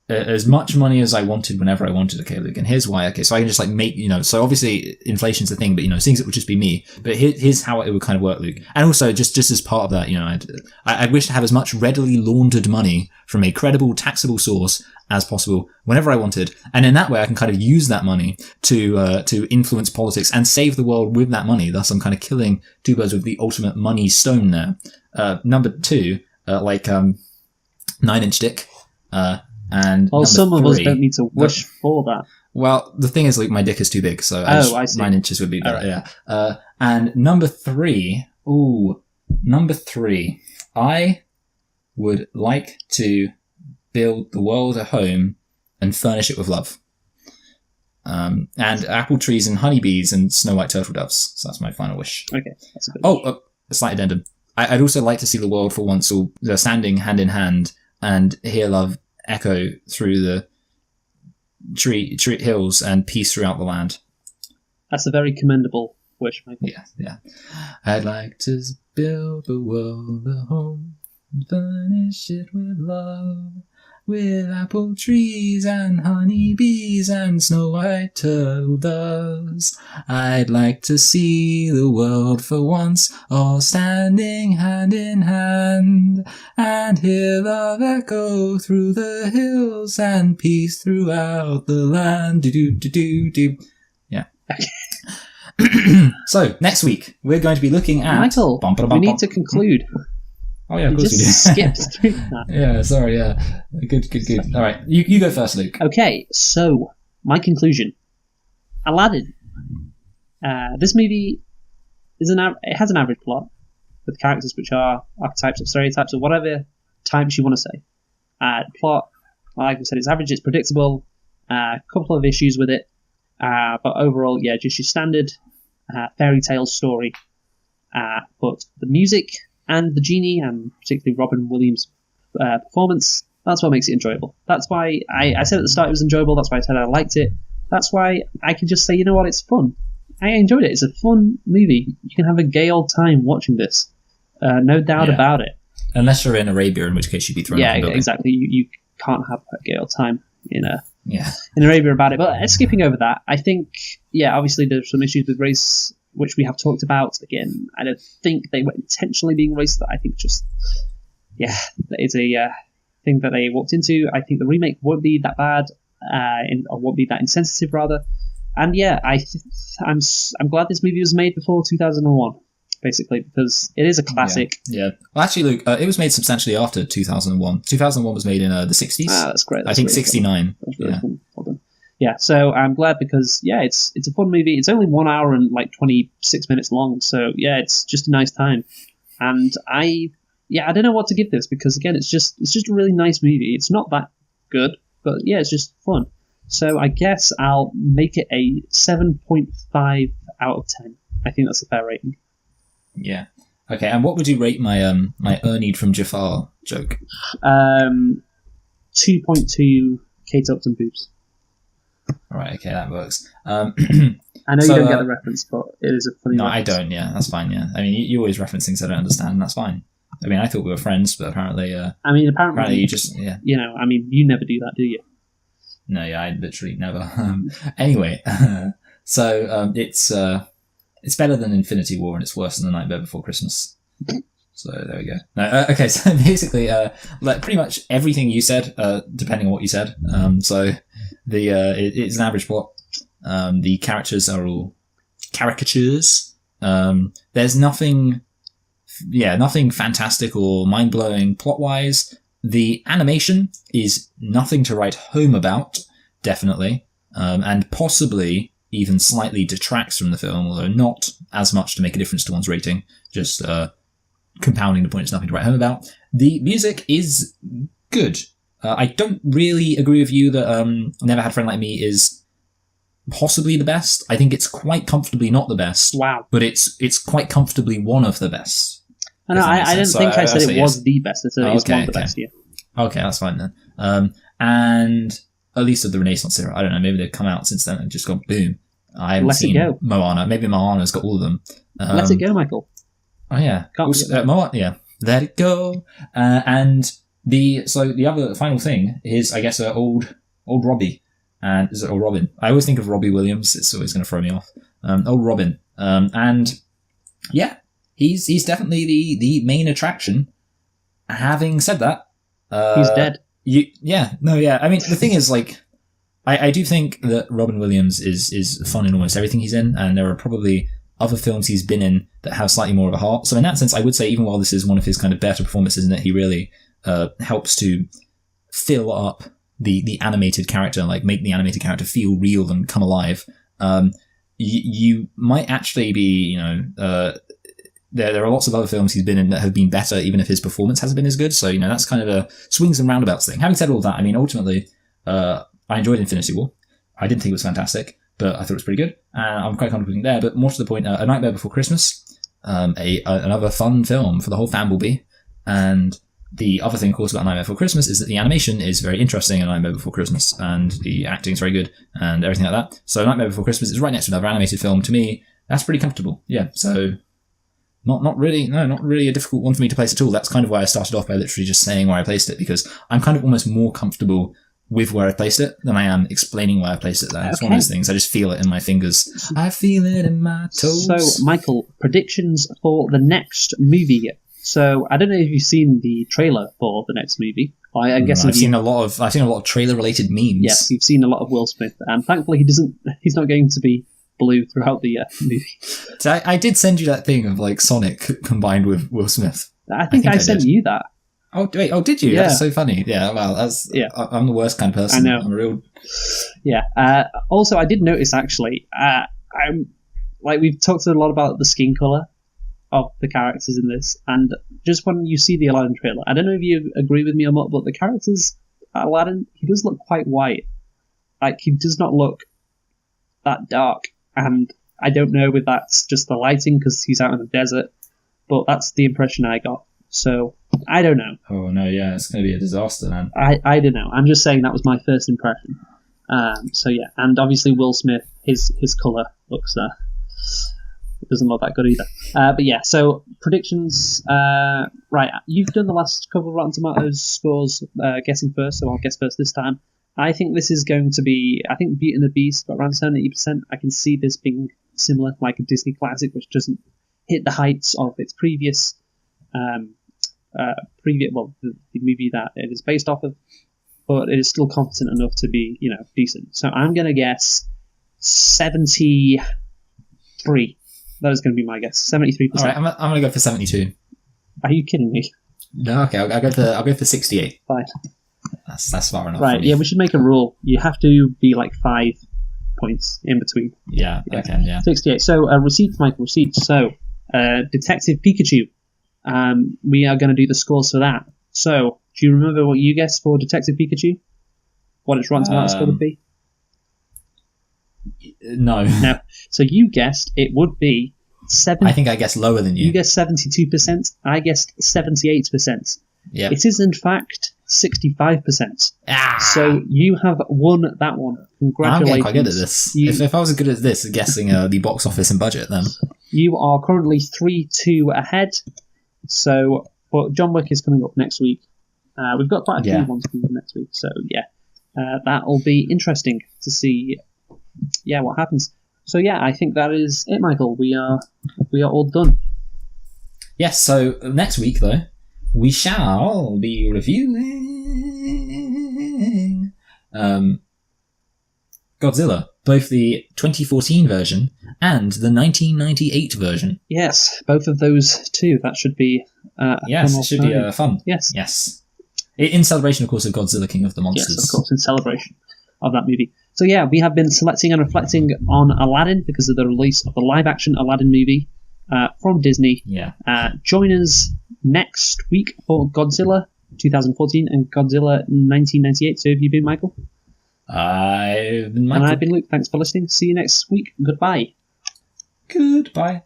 as much money as I wanted whenever I wanted. Okay, Luke, and here's why. Okay, so I can just make So obviously inflation's a thing, but things it would just be me. But here's how it would kind of work, Luke. And also just as part of that, I'd wish to have as much readily laundered money from a credible taxable source as possible whenever I wanted, and in that way I can kind of use that money to influence politics and save the world with that money. Thus, I'm kind of killing 2 birds with the ultimate money stone there. Number 2, 9-inch dick. And some of 3, us don't need to wish for that. Well, the thing is, Luke, my dick is too big, so I see. 9 inches would be better. Right. Yeah. And number 3, I would like to build the world a home and furnish it with love. And apple trees and honeybees and snow white turtle doves. So that's my final wish. Okay, that's a good wish. A slight addendum. I'd also like to see the world for once all standing hand in hand and hear love echo through the tree hills and peace throughout the land. That's a very commendable wish, Michael. Yeah. I'd like to build the world a home and furnish it with love, with apple trees and honeybees and snow white turtle doves. I'd like to see the world for once all standing hand in hand, and hear love echo through the hills and peace throughout the land. Do. Yeah. So, next week, we're going to be looking at... Michael, we need to conclude. Oh yeah, of course we do. Skipped through that. Yeah, sorry, yeah. Good. All right, you go first, Luke. Okay, so my conclusion: Aladdin. This movie it has an average plot with characters which are archetypes or stereotypes or whatever types you want to say. Plot, like I said, it's average. It's predictable. A couple of issues with it, but overall, yeah, just your standard fairy tale story. But the music and the genie, and particularly Robin Williams' performance, that's what makes it enjoyable. That's why I said at the start it was enjoyable. That's why I said I liked it. That's why I can just say, you know what, it's fun. I enjoyed it. It's a fun movie. You can have a gay old time watching this. No doubt about it. Unless you're in Arabia, in which case you'd be thrown off the building. Exactly. You can't have a gay old time in Arabia about it. But skipping over that, I think, obviously there's some issues with race, which we have talked about. Again, I don't think they were intentionally being racist. I think just, it's a thing that they walked into. I think the remake won't be that bad, or won't be that insensitive, rather. And I'm glad this movie was made before 2001, basically, because it is a classic. Yeah. Well, actually, Luke, it was made substantially after 2001. 2001 was made in the 60s. That's great. I think 69. That's really cool. Well done. Yeah, so I'm glad because, it's a fun movie. It's only 1 hour and 26 minutes long, so it's just a nice time. And I don't know what to give this because, again, it's just a really nice movie. It's not that good, but it's just fun. So I guess I'll make it a 7.5 out of 10. I think that's a fair rating. Yeah. Okay, and what would you rate my my Ernie from Jafar joke? 2.2 K-Tops and boobs. All right, okay, that works. I know you don't get the reference, but it is a funny reference. I don't, yeah, that's fine, yeah. I mean, you always reference things I don't understand, and that's fine. I mean, I thought we were friends, but apparently... apparently you just... Yeah. You know, I mean, you never do that, do you? No, yeah, I literally never. Anyway, so it's better than Infinity War, and it's worse than The Nightmare Before Christmas. So there we go. No, okay, so basically, like pretty much everything you said, depending on what you said. So it's an average plot. The characters are all caricatures. There's nothing fantastic or mind blowing plot wise. The animation is nothing to write home about, definitely, and possibly even slightly detracts from the film, although not as much to make a difference to one's rating. Just compounding the point, it's nothing to write home about. The music is good. I don't really agree with you that Never Had a Friend Like Me is possibly the best. I think it's quite comfortably not the best. Wow. But it's quite comfortably one of the best. No, I didn't think I said it was the best. I said it's one of the best, yeah. Okay, that's fine then. And at least of the Renaissance era, I don't know, maybe they've come out since then and just gone boom. I haven't seen Moana. Maybe Moana's got all of them. Let it go, Michael. Oh yeah. Moana, yeah. Let it go. And the other final thing is, I guess, old Robbie. And is it old Robin? I always think of Robbie Williams. It's always going to throw me off. Old Robin. And yeah, he's definitely the main attraction. Having said that, he's dead. I mean, the thing is, like, I do think that Robin Williams is fun in almost everything he's in, and there are probably other films he's been in that have slightly more of a heart. So in that sense, I would say, even while this is one of his kind of better performances in it, he really helps to fill up the animated character, like make the animated character feel real and come alive. You might actually be, there are lots of other films he's been in that have been better, even if his performance hasn't been as good. So, that's kind of a swings and roundabouts thing. Having said all that, I mean, ultimately, I enjoyed Infinity War. I didn't think it was fantastic, but I thought it was pretty good. And I'm quite comfortable there. But more to the point, A Nightmare Before Christmas, another fun film for the whole family. And the other thing, of course, about Nightmare Before Christmas is that the animation is very interesting in Nightmare Before Christmas, and the acting is very good, and everything like that. So Nightmare Before Christmas is right next to another animated film. To me, that's pretty comfortable. Yeah, so not really a difficult one for me to place at all. That's kind of why I started off by literally just saying where I placed it, because I'm kind of almost more comfortable with where I placed it than I am explaining where I placed it there. It's one of those things, I just feel it in my fingers. I feel it in my toes. So, Michael, predictions for the next movie. So, I don't know if you've seen the trailer for the next movie. I guess I've seen a lot of trailer-related memes. Yes, you've seen a lot of Will Smith, and thankfully he's not going to be blue throughout the movie. So I did send you that thing of like Sonic combined with Will Smith. I think I sent you that. Oh wait! Oh, did you? Yeah. That's so funny. Yeah. Well, I'm the worst kind of person. I know. I'm a real. Yeah. Also, I did notice actually. I'm like we've talked a lot about the skin color of the characters in this, and just when you see the Aladdin trailer, I don't know if you agree with me or not, but the characters, Aladdin, he does look quite white. Like he does not look that dark, and I don't know if that's just the lighting because he's out in the desert, but that's the impression I got. So I don't know. Oh no, yeah, it's going to be a disaster, man. I don't know. I'm just saying that was my first impression. So yeah, and obviously Will Smith, his colour looks it doesn't look that good either. But yeah, so predictions. Right, you've done the last couple of Rotten Tomatoes scores guessing first, so I'll guess first this time. I think this is going to be, Beauty and the Beast, but around 70%. I can see this being similar, like a Disney classic, which doesn't hit the heights of its previous, the movie that it is based off of, but it is still competent enough to be, decent. So I'm going to guess 73. That is going to be my guess. 73%. All right, I'm going to go for 72. Are you kidding me? No, okay, I'll go for 68. Fine. That's far enough. Right, yeah, we should make a rule. You have to be like 5 points in between. Yeah. Okay, yeah. 68. So, receipts, Michael, receipts. So, Detective Pikachu. We are going to do the scores for that. So, do you remember what you guessed for Detective Pikachu? What its Rotten Tomatoes score would be? No. No. So you guessed it would be 7. I think I guessed lower than you. You guessed 72%. I guessed 78%. Yeah. It is in fact 65%. Ah! So you have won that one. I'm Congratulations. getting quite good at this. If I was as good as this, guessing the box office and budget, then You are currently 3-2 ahead. So, but John Wick is coming up next week. We've got quite a few ones coming up next week. So yeah, that'll be interesting to see. Yeah, what happens. So yeah, I think that is it, Michael. We are all done. yes. So next week, though, we shall be reviewing Godzilla, both the 2014 version and the 1998 version. Yes, both of those too. That should be Yes, it should be fun. Yes. Yes. In celebration, of course, of Godzilla King of the Monsters. Yes, of course, in celebration of that movie. So yeah, we have been selecting and reflecting on Aladdin because of the release of the live-action Aladdin movie from Disney. Yeah. Join us next week for Godzilla 2014 and Godzilla 1998. So have you been, Michael? I've been Michael. And I've been Luke. Thanks for listening. See you next week. Goodbye. Goodbye.